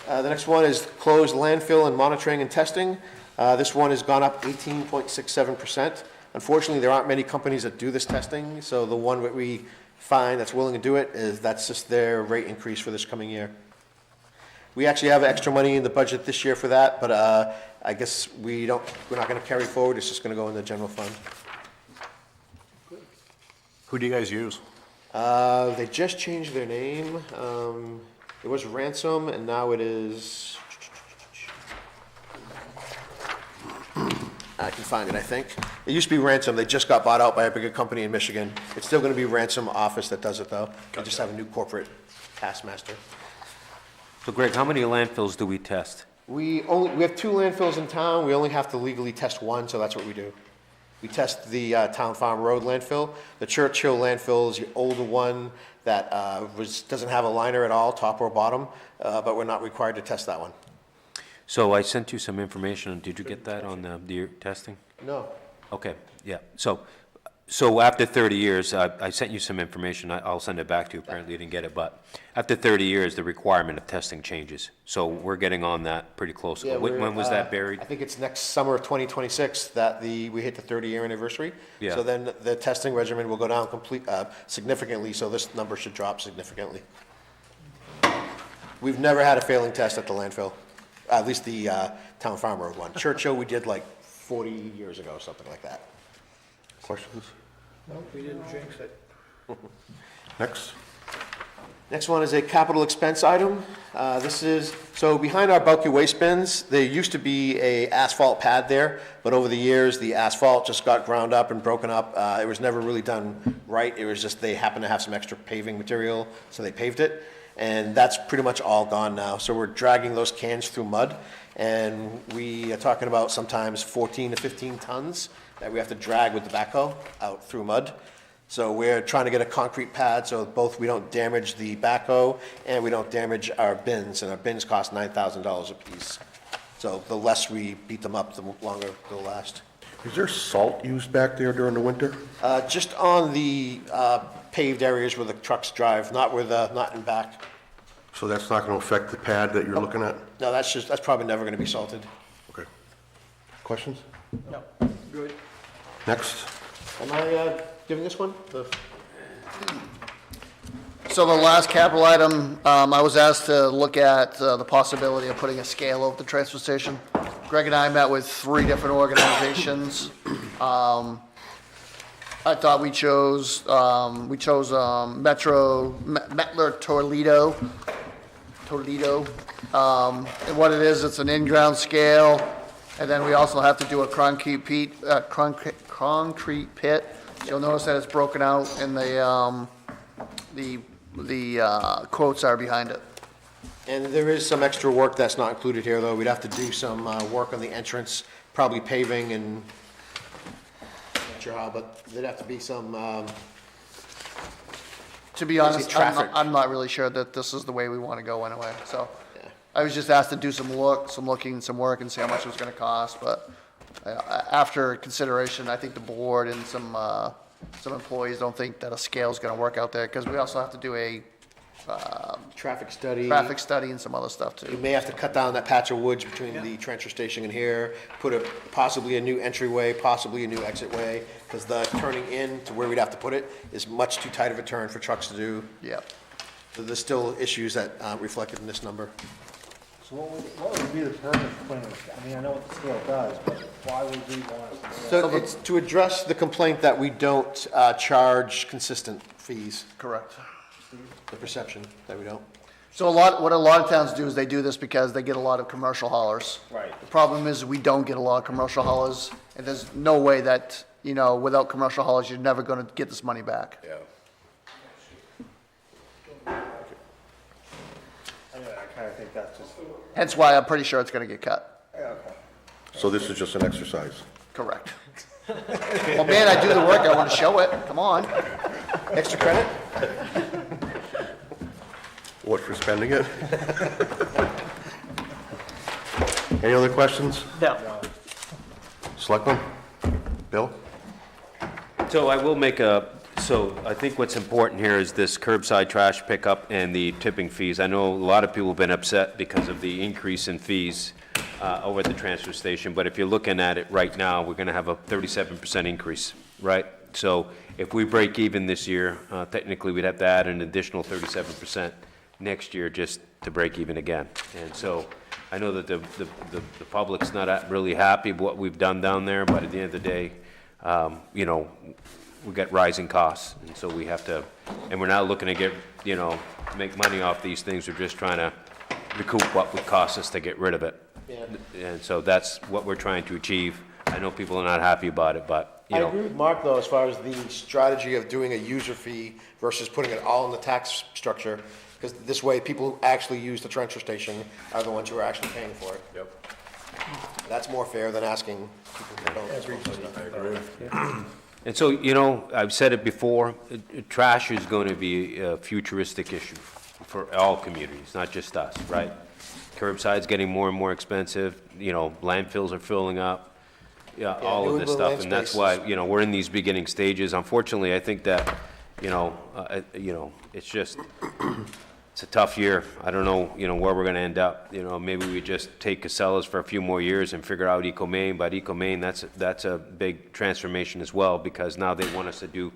The next one is closed landfill and monitoring and testing. This one has gone up 18.67%. Unfortunately, there aren't many companies that do this testing, so the one that we find that's willing to do it that's just their rate increase for this coming year. We actually have extra money in the budget this year for that, but I guess we're not going to carry forward. It's just going to go in the general fund. Who do you guys use? They just changed their name. It was Ransom, and now it is, I can find it, I think. It used to be Ransom. They just got bought out by a bigger company in Michigan. It's still going to be Ransom Office that does it, though. They just have a new corporate taskmaster. So Greg, how many landfills do we test? We have 2 landfills in town. We only have to legally test 1, so that's what we do. We test the Town Farm Road landfill. The Churchill landfill is the older one that doesn't have a liner at all, top or bottom, but we're not required to test that one. So I sent you some information. Did you get that on the testing? No. Okay, yeah. So after 30 years, I sent you some information. I'll send it back to you. Apparently you didn't get it, but after 30 years, the requirement of testing changes. So we're getting on that pretty close. Yeah, When was that buried? I think it's next summer of 2026 that we hit the 30-year anniversary. Yeah. So then the testing regimen will go down significantly, so this number should drop significantly. We've never had a failing test at the landfill, at least the Town Farm Road one. Churchill, we did like 40 years ago, something like that. Questions? No, we didn't jinx it. Next. Next one is a capital expense item. So behind our bulky waste bins, there used to be a asphalt pad there, but over the years, the asphalt just got ground up and broken up. It was never really done right. It was just, they happened to have some extra paving material, so they paved it. And that's pretty much all gone now. So we're dragging those cans through mud, and we are talking about sometimes 14 to 15 tons that we have to drag with the backhoe out through mud. So we're trying to get a concrete pad so both we don't damage the backhoe and we don't damage our bins, and our bins cost $9,000 a piece. So the less we beat them up, the longer they'll last. Is there salt used back there during the winter? Just on the paved areas where the trucks drive, not in back. So that's not going to affect the pad that you're looking at? No, that's probably never gonna be salted. Okay. Questions? No. Good. Next. Am I giving this one? So the last capital item, I was asked to look at the possibility of putting a scale over the transfer station. Greg and I met with 3 different organizations. I thought we chose Metler Toledo. And what it is, it's an in-ground scale, and then we also have to do a concrete pit. You'll notice that it's broken out, and the quotes are behind it. And there is some extra work that's not included here, though. We'd have to do some work on the entrance, probably paving and, not sure how, but there'd have to be some, To be honest, traffic. I'm not really sure that this is the way we want to go anyway, so. Yeah. I was just asked to do some looking, some work, and see how much it was gonna cost, but after consideration, I think the board and some employees don't think that a scale's gonna work out there, because we also have to do a traffic study. traffic study and some other stuff You too. may have to cut down that patch of woods between the transfer station and here, put possibly a new entryway, possibly a new exit way, because the turning in to where we'd have to put it is much too tight of a turn for trucks to do. Yeah. So there's still issues that aren't reflected in this number. So what would be the purpose of putting this, I mean, I know what the scale does, but why would we want to? So it's to address the complaint that we don't charge consistent fees, Correct. the perception that we don't. So what a lot of towns do is they do this because they get a lot of commercial haulers. Right. The problem is we don't get a lot of commercial haulers, and there's no way that, without commercial haulers, you're never gonna get this money back. Yeah. I kind of think that's just, Hence why I'm pretty sure it's gonna get cut. okay. So this is just an exercise? Correct. Well, man, I do the work, I wanna show it, come on. Extra credit? What, for spending it? Any other questions? No. Selectman? Bill? So I will so I think what's important here is this curbside trash pickup and the tipping fees. I know a lot of people have been upset because of the increase in fees over at the transfer station, but if you're looking at it right now, we're gonna have a 37% increase, right? So if we break even this year, technically we'd have to add an additional 37% next year just to break even again. And so I know that the public's not really happy with what we've done down there, but at the end of the day, we got rising costs, and so we have to, and we're not looking to get, make money off these things, we're just trying to recoup what would cost us to get rid of it. Yeah. And so that's what we're trying to achieve. I know people are not happy about it, but, I agree with Mark, though, as far as the strategy of doing a user fee versus putting it all in the tax structure, because this way, people who actually use the transfer station are the ones who are actually paying for it. Yep. That's more fair than asking people who don't. And so, I've said it before, trash is going to be a futuristic issue for all communities, not just us, right? Curbside's getting more and more expensive, landfills are filling up, all of this new stuff, land and that's spaces. why, we're in these beginning stages. Unfortunately, I think that, it's just, it's a tough year. I don't know, where we're gonna end up. Maybe we just take Casellas for a few more years and figure out Eco-Maine, but Eco-Maine, that's a big transformation as well, because now they want us to do,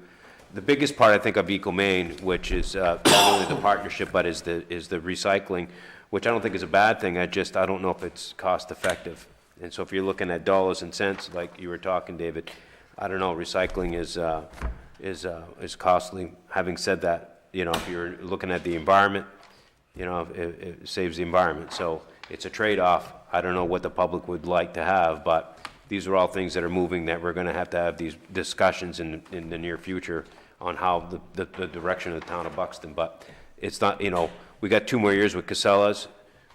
the biggest part, I think, of Eco-Maine, which is not only the partnership, but is the recycling, which I don't think is a bad thing. I don't know if it's cost effective. And so if you're looking at dollars and cents, like you were talking, David, I don't know, recycling is, is costly. Having said that, you know, if you're looking at the environment, you know, it saves the environment. So it's a trade-off. I don't know what the public would like to have, but these are all things that are moving that we're gonna have to have these discussions in the near future on how the direction of the town of Buxton. But it's not, you know, we got 2 more years with Casellas.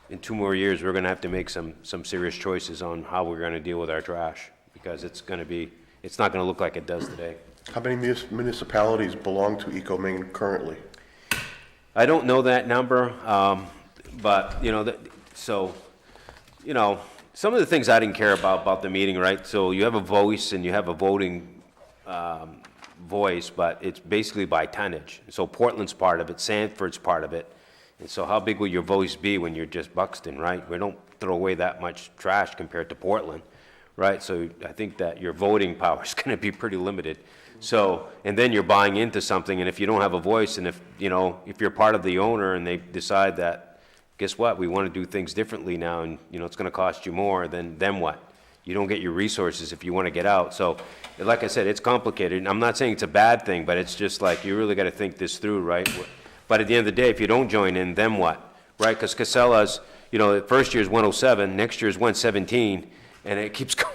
In 2 more years, we're gonna have to make some serious choices on how we're gonna deal with our trash, because it's not gonna look like it does today. How many municipalities belong to EcoMaine currently? I don't know that number, but, you know, so, you know, some of the things I didn't care about the meeting, right? So you have a voice and you have a voting voice, but it's basically by tonnage. So Portland's part of it, Sanford's part of it. And so how big will your voice be when you're just Buxton, right? We don't throw away that much trash compared to Portland, right? So I think that your voting power is going to be pretty limited. So, and then you're buying into something, and if you don't have a voice, and if, you know, if you're part of the owner and they decide that, guess what, we want to do things differently now, and, you know, it's going to cost you more, then what? You don't get your resources if you want to get out. So, like I said, it's complicated. And I'm not saying it's a bad thing, but it's just like, you really got to think this through, right? But at the end of the day, if you don't join in, then what? Right? Because Casella's, you know, the first year's 107, next year's 117, and it keeps going.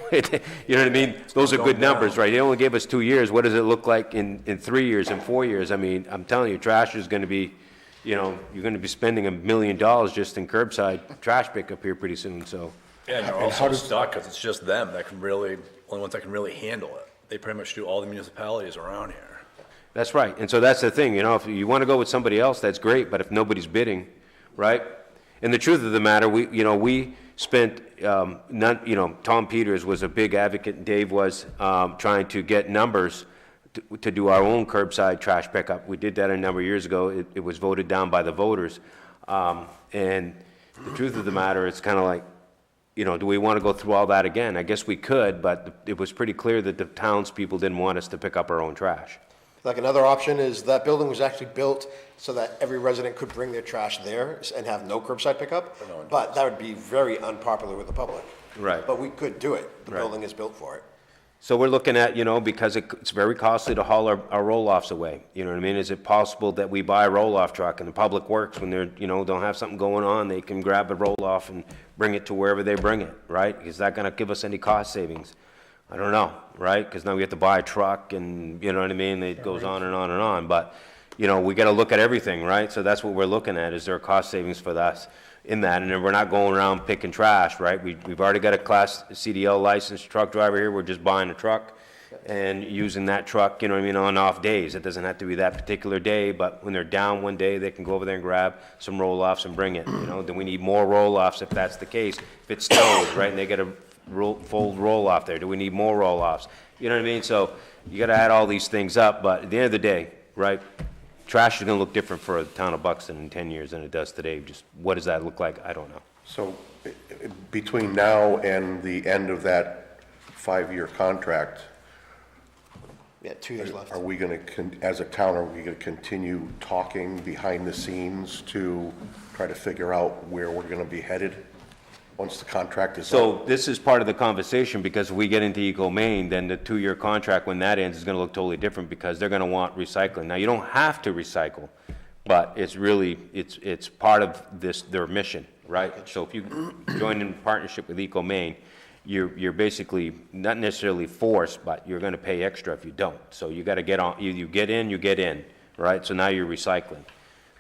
You know what I mean? Those are good numbers, right? They only gave us 2 years. What does it look like in 3 years, in 4 years? I mean, I'm telling you, trash is going to be, you know, you're going to be spending $1 million just in curbside trash pickup here pretty soon, so. Yeah, and you're also stuck, because it's just them that can really, only ones that can really handle it. They pretty much do all the municipalities around here. That's right, and so that's the thing, you know, if you want to go with somebody else, that's great, but if nobody's bidding, right? And the truth of the matter, we spent, you know, Tom Peters was a big advocate, and Dave was, trying to get numbers to do our own curbside trash pickup. We did that a number of years ago. It was voted down by the voters. And the truth of the matter, it's kind of like, you know, do we want to go through all that again? I guess we could, but it was pretty clear that the townspeople didn't want us to pick up our own trash. Like another option is that building was actually built so that every resident could bring their trash there and have no curbside pickup, but that would be very unpopular with the public. Right. But we could do it. The Right. building is built for it. So we're looking at, you know, because it's very costly to haul our roll-offs away. You know what I mean? Is it possible that we buy a roll-off truck and the public works when they're, you know, don't have something going on, they can grab a roll-off and bring it to wherever they bring it, right? Is that gonna give us any cost savings? I don't know, right? Because now we have to buy a truck and, you know what I mean? It goes on and on and on. But, you know, we gotta look at everything, right? So that's what we're looking at. Is there a cost savings for us in that? And then we're not going around picking trash, right? We've already got a class CDL licensed truck driver here. We're just buying a truck and using that truck, you know what I mean, on off days. It doesn't have to be that particular day, but when they're down one day, they can go over there and grab some roll-offs and bring it, you know? Then we need more roll-offs if that's the case. If it's stowed, right, and they get a full roll-off there, do we need more roll-offs? You know what I mean? So you gotta add all these things up, but at the end of the day, right, trash is gonna look different for the town of Buxton in 10 years than it does today. Just what does that look like? I don't know. So between now and the end of that 5-year contract, Yeah, 2 years left. are we going to, as a town, are we going to continue talking behind the scenes to try to figure out where we're going to be headed once the contract is up? So this is part of the conversation, because if we get into EcoMaine, then the 2-year contract, when that ends, is gonna look totally different, because they're gonna want recycling. Now, you don't have to recycle, but it's really, it's part of their mission, right? So if you join in partnership with EcoMaine, you're basically not necessarily forced, but you're gonna pay extra if you don't. So you gotta get on, you get in, right? So now you're recycling.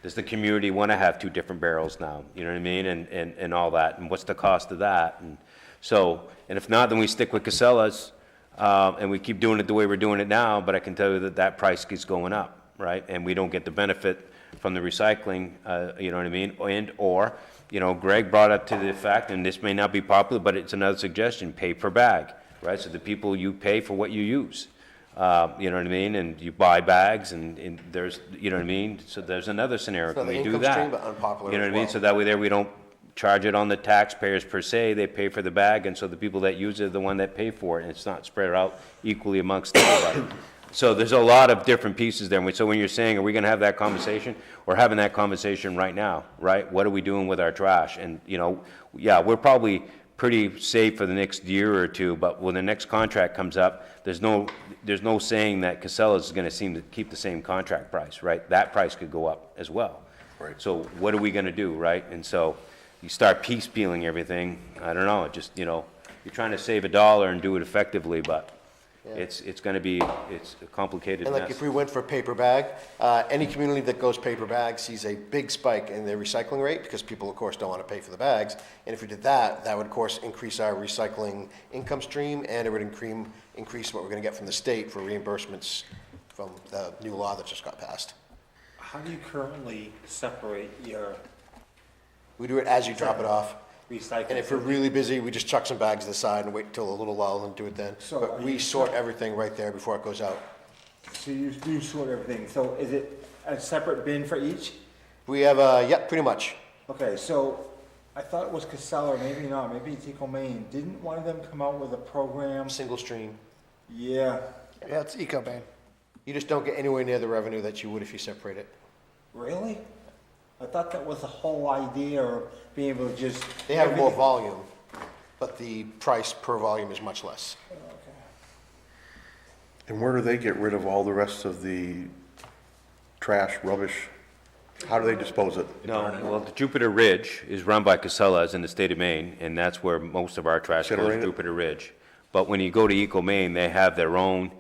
Does the community want to have 2 different barrels now? You know what I mean? And all that, and what's the cost of that? And so, and if not, then we stick with Casellas, and we keep doing it the way we're doing it now, but I can tell you that price keeps going up, right? And we don't get the benefit from the recycling, you know what I mean? Or, you know, Greg brought up to the fact, and this may not be popular, but it's another suggestion, pay per bag, right? So the people, you pay for what you use. You know what I mean? And you buy bags, and there's, you know what I mean? So there's another scenario. Can another we do income that? stream, but unpopular You know as what I mean? well. So that way there, we don't charge it on the taxpayers per se. They pay for the bag, and so the people that use it are the one that pay for it, and it's not spread out equally amongst everybody. So there's a lot of different pieces there. So when you're saying, are we gonna have that conversation? We're having that conversation right now, right? What are we doing with our trash? And, you know, yeah, we're probably pretty safe for the next year or two, but when the next contract comes up, there's no saying that Casella's is gonna seem to keep the same contract price, right? That price could go up as well. Right. So what are we gonna do, right? And so you start piece peeling everything, I don't know, just, you're trying to save $1 and do it effectively, but it's a complicated And like mess. if we went for paper bag, any community that goes paper bag sees a big spike in their recycling rate because people, of course, don't want to pay for the bags. And if we did that, that would, of course, increase our recycling income stream, and it would increase what we're going to get from the state for reimbursements from the new law that just got passed. How do you currently separate your We do it as you drop it off. recycling? And if we're really busy, we just chuck some bags to the side and wait until a little lull and do it then. So But are we you- sort everything right there before it goes out. So you do sort everything, so is it a separate bin for each? We have, yeah, pretty much. Okay, so I thought it was Casella, maybe not, maybe it's Eco Maine. Didn't one of them come out with a program? Single stream. Yeah, Yeah, it's eco-bane. You just don't get anywhere near the revenue that you would if you separate it. really? I thought that was the whole idea of being able to just. They have more everything- volume, but the price per volume is much less. And where do they get rid of all the rest of the trash, rubbish? How do they dispose it? No, well, the Jupiter Ridge is run by Casella's in the state of Maine, and that's where most of our trash goes, Incinerated? Jupiter Ridge. But when you go to Eco Maine, they have their own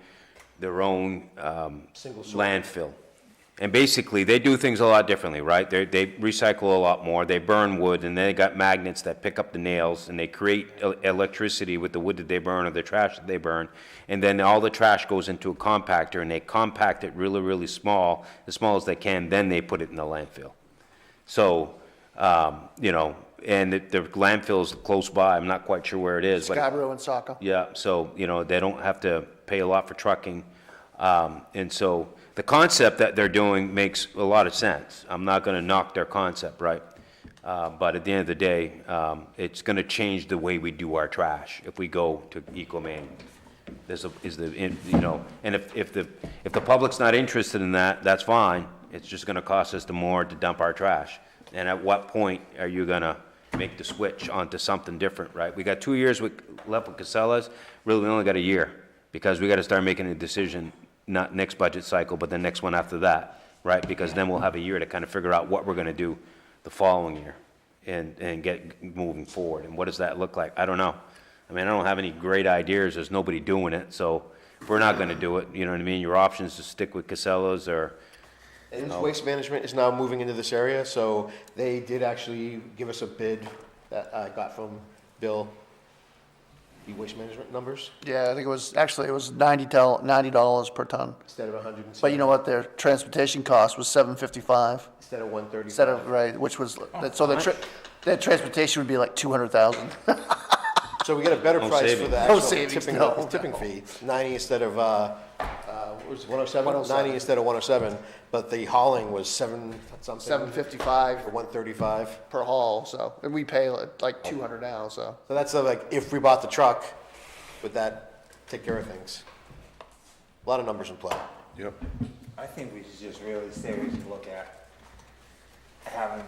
Single source. landfill. And basically, they do things a lot differently, right? They recycle a lot more, they burn wood, and they got magnets that pick up the nails, and they create electricity with the wood that they burn or the trash that they burn. And then all the trash goes into a compactor, and they compact it really, really small, as small as they can, then they put it in the landfill. So, and the landfill's close by, I'm not quite sure where it is, but. Scarborough and Saco. Yeah, so, they don't have to pay a lot for trucking. And so the concept that they're doing makes a lot of sense. I'm not gonna knock their concept, right? But at the end of the day, it's gonna change the way we do our trash if we go to EcoMaine. And if the public's not interested in that, that's fine. It's just gonna cost us more to dump our trash. And at what point are you gonna make the switch onto something different, right? We got 2 years left with Casella's, really, we only got a year, because we gotta start making a decision, not next budget cycle, but the next one after that, right? Because then we'll have a year to kind of figure out what we're gonna do the following year and get moving forward. And what does that look like? I don't know. I mean, I don't have any great ideas. There's nobody doing it, so if we're not gonna do it, you know what I mean? Your options to stick with Casella's or, And Waste Management is now moving into this area, so they did actually give us a bid that I got from Bill, the Waste Management numbers, Yeah, I think it was $90 per ton. instead of 170. But you know what, their transportation cost was $755 Instead of 130. instead of, right, which was, so their transportation would be like 200,000. So we get a better No price for savings. the No actual savings, tipping, no. tipping fee, 90 instead of, what was it, 107? 90 instead of 107, but the hauling was 7 something. 755 Or 135. per haul, so, and we pay like 200 now, so. So that's like, if we bought the truck, would that take care of things? A lot of numbers in play. Yep. I think we should just really seriously look at having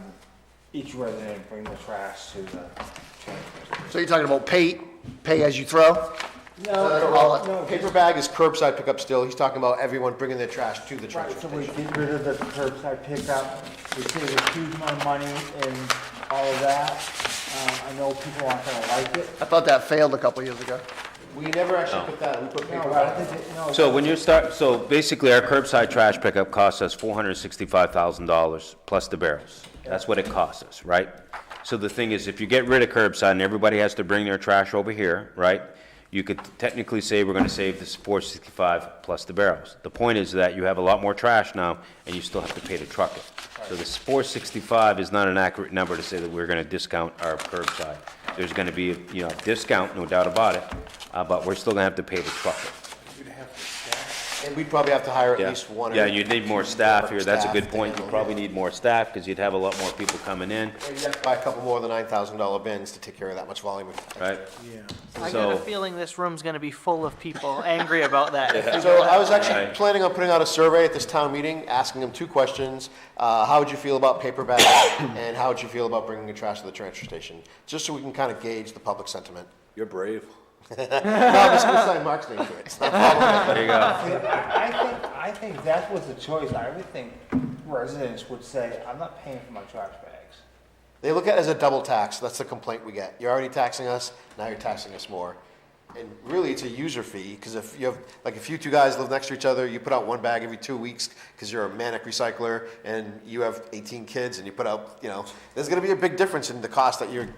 each resident bring the trash to the transfer. So you're talking about pay as you throw? No, Paper bag is curbside pickup still, he's talking about everyone bringing their trash to the right, transfer so we station. get rid of the curbside pickup, we save a huge amount of money and all of that. I know people aren't gonna like it. I thought that failed a couple years ago. We never actually put that, we put paper No, I bag. think it, no. so when you start, so basically our curbside trash pickup costs us $465,000 plus the barrels. That's what it costs us, right? So the thing is, if you get rid of curbside and everybody has to bring their trash over here, right? You could technically say we're gonna save this $465 plus the barrels. The point is that you have a lot more trash now and you still have to pay to truck it. So this $465 is not an accurate number to say that we're gonna discount our curbside. There's gonna be, a discount, no doubt about it, but we're still gonna have to pay to truck it. And we'd probably have to hire at Yeah, least one. yeah, or you'd need more staff here, that's a staff good to point, you handle probably it. need more staff, because you'd have a lot more people coming in, And you'd have to buy a couple more of the $9,000 bins to take care of that much volume. right? I So- got a feeling this room's gonna be full of people angry about that. So I was actually Right. planning on putting out a survey at this town meeting, asking them two questions. How would you feel about paper bags, and how would you feel about bringing your trash to the transfer station? Just so we can kind of gauge the public sentiment. You're brave. No, I'm just gonna sign Mark's name to it. It's not following There you go. I think that was a choice. I would think residents would say, I'm not paying for my trash bags. They look at it as a double tax. That's the complaint we get. You're already taxing us, now you're taxing us more. And really, it's a user fee, because if you have, like, if you two guys live next to each other, you put out one bag every 2 weeks because you're a manic recycler, and you have 18 kids, and you put out, you know, there's gonna be a big difference in the cost that you're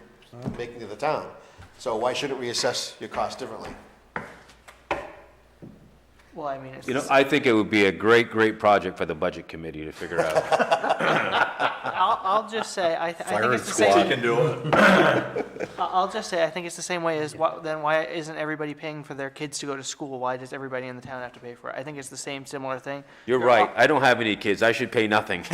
making to the town. So why shouldn't we assess your cost differently? Well, I mean, it's, You know, I think it would be a great, great project for the budget committee to figure out. I'll just say, I think Fire it's the squad. same, Can do it. I'll just say, I think it's the same way as, then why isn't everybody paying for their kids to go to school? Why does everybody in the town have to pay for it? I think it's the same similar thing. You're right, I don't have any kids, I should pay nothing.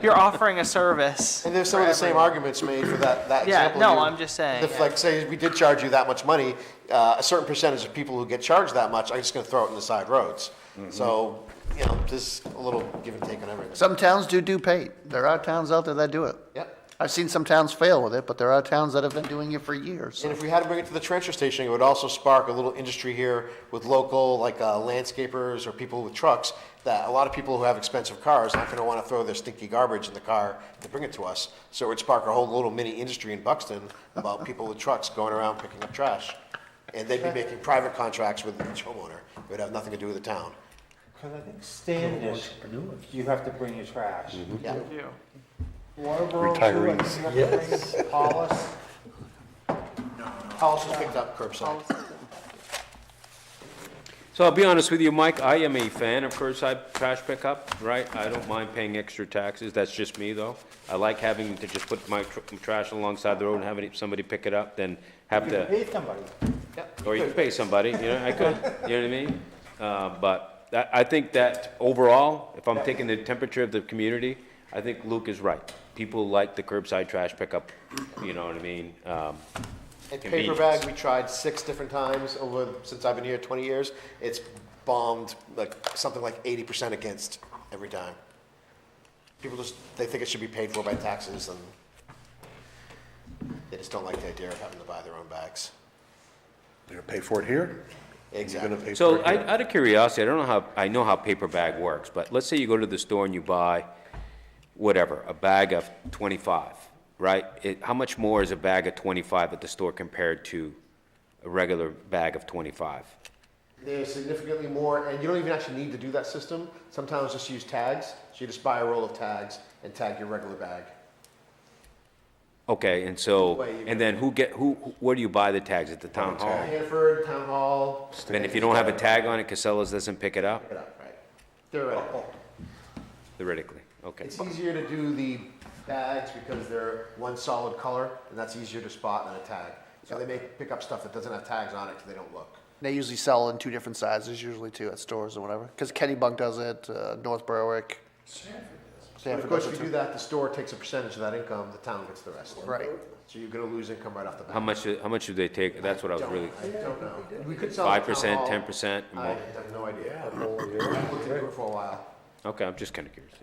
You're offering a service. And there's some of the same arguments made for that Yeah, example. no, you- I'm just saying, If, yeah. like, say, we did charge you that much money, a certain percentage of people who get charged that much are just gonna throw it in the side roads. So, you know, there's a little give and take on everything. Some towns do pay. There are towns out there that do it. Yep. I've seen some towns fail with it, but there are towns that have been doing it for years. And if we had to bring it to the transfer station, it would also spark a little industry here with local, like, landscapers or people with trucks, that a lot of people who have expensive cars aren't gonna wanna throw their stinky garbage in the car to bring it to us. So it would spark a whole little mini industry in Buxton about people with trucks going around picking up trash. And they'd be making private contracts with each homeowner. It would have nothing to do with the town. Because I think Standish, you have to bring your trash. Yeah. You. Waterboro, too, I think you have to bring Hollis. Hollis was picked up curbside. So I'll be honest with you, Mike, I am a fan of curbside trash pickup, right? I don't mind paying extra taxes, that's just me, though. I like having to just put my trash alongside the road and having somebody pick it up, then have to, Pay somebody. or you can pay somebody, you know, I could, you know what I mean? But I think that overall, if I'm taking the temperature of the community, I think Luke is right. People like the curbside trash pickup, you know what I mean? And paper Convenience. bag, we tried 6 different times since I've been here 20 years. It's bombed like something like 80% against every time. People they think it should be paid for by taxes, and they just don't like the idea of having to buy their own bags. You're gonna pay for it here? Exactly. You're gonna pay for So it here? out of curiosity, I know how paper bag works, but let's say you go to the store and you buy, whatever, a bag of 25, right? How much more is a bag of 25 at the store compared to a regular bag of 25? They're significantly more, and you don't even actually need to do that system. Some towns just use tags, so you just buy a roll of tags and tag your regular bag. Okay, and so, and then where do you buy the tags? At the town hall? Hanford, Town Hall. And if you don't have a tag on it, Casellas doesn't pick it up? Pick it up, right. Theoretically. Theoretically, okay. It's easier to do the bags because they're one solid color, and that's easier to spot than a tag. So they may pick up stuff that doesn't have tags on it because they don't look. They usually sell in 2 different sizes, usually too, at stores or whatever. Because Kennybunk does it, North Berwick. But of course, if you do that, the store takes a percentage of that income, the town gets the rest. Right. So you're gonna lose income right off the bat. How much do they take? That's what I was really, I don't know. We could sell at Town 5%, Hall. 10%? I have no idea. I've looked into it for a while. Okay, I'm just kind of curious.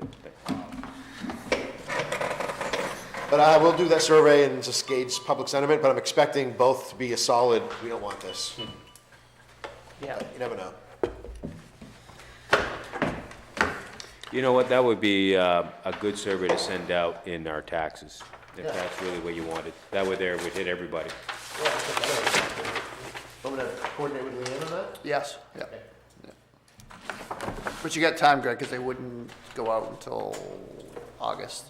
But I will do that survey and just gauge public sentiment, but I'm expecting both to be a solid, we don't want this. Yeah. You never know. You know what, that would be a good survey to send out in our taxes, if that's really what you wanted. That way there would hit everybody. I'm gonna coordinate with Leanne on that? Yes, yeah. But you got time, Greg, because they wouldn't go out until August.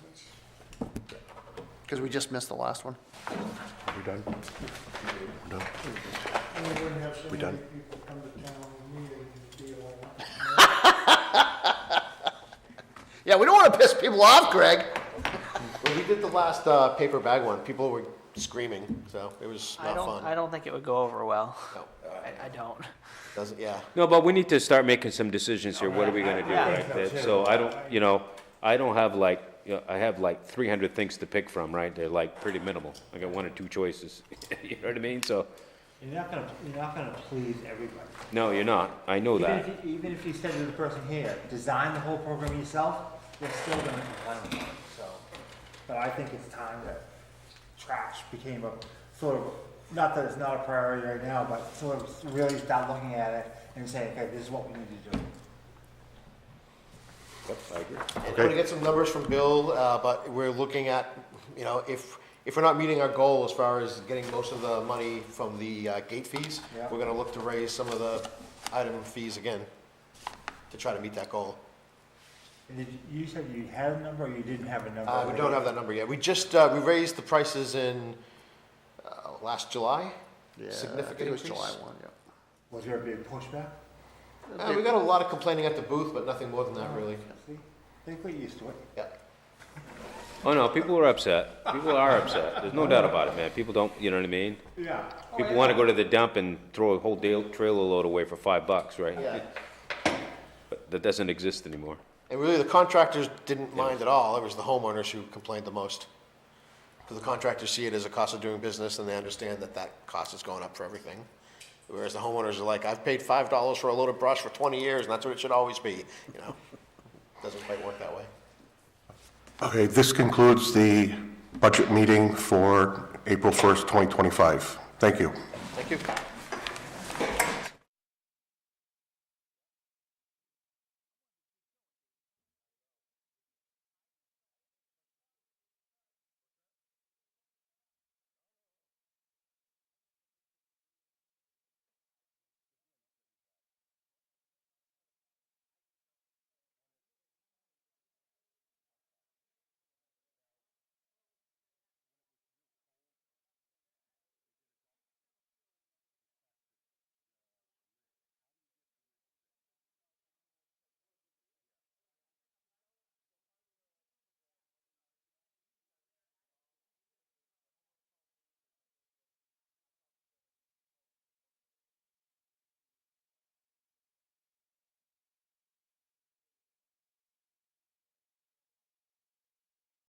Because we just missed the last one. We done? We're done? We done? Yeah, we don't want to piss people off, Greg. When we did the last paper bag one, people were screaming, so it was I not fun. don't think it would go over well. No, I don't. doesn't, yeah. No, but we need to start making some decisions here. What are we gonna do, right? So I don't, I don't have like, I have like 300 things to pick from, right? They're like pretty minimal. I got one or two choices. You know what I mean? So, You're not gonna please everybody. no, you're not. I know that. Even if you said to the person here, design the whole program yourself, they're still gonna complain about it, so. But I think it's time that trash became a sort of, not that it's not a priority right now, but sort of really start looking at it and saying, okay, this is what we need to do. Yep, I agree. And I'm gonna get some numbers from Bill, but we're looking at, if we're not meeting our goal as far as getting most of the money from the gate fees, Yeah. we're gonna look to raise some of the item fees again to try to meet that goal. And you said you had a number or you didn't have a number? We don't have that number yet. We just, we raised the prices in last July. Yeah, Significant I think it was increase. July 1, yeah. Was there a big pushback? We got a lot of complaining at the booth, but nothing more than that, really. See, they get used to it. Yeah. Oh, no, people are upset. People are upset. There's no doubt about it, man. People don't, you know what I mean? Yeah. People wanna go to the dump and throw a whole trailer load away for $5, right? Yeah. But that doesn't exist anymore. And really, the contractors didn't mind at all. It was the homeowners who complained the most. Because the contractors see it as a cost of doing business, and they understand that that cost is going up for everything. Whereas the homeowners are like, I've paid $5 for a load of brush for 20 years, and that's what it should always be, Doesn't quite work that way. Okay, this concludes the budget meeting for April 1st, 2025. Thank you. Thank you.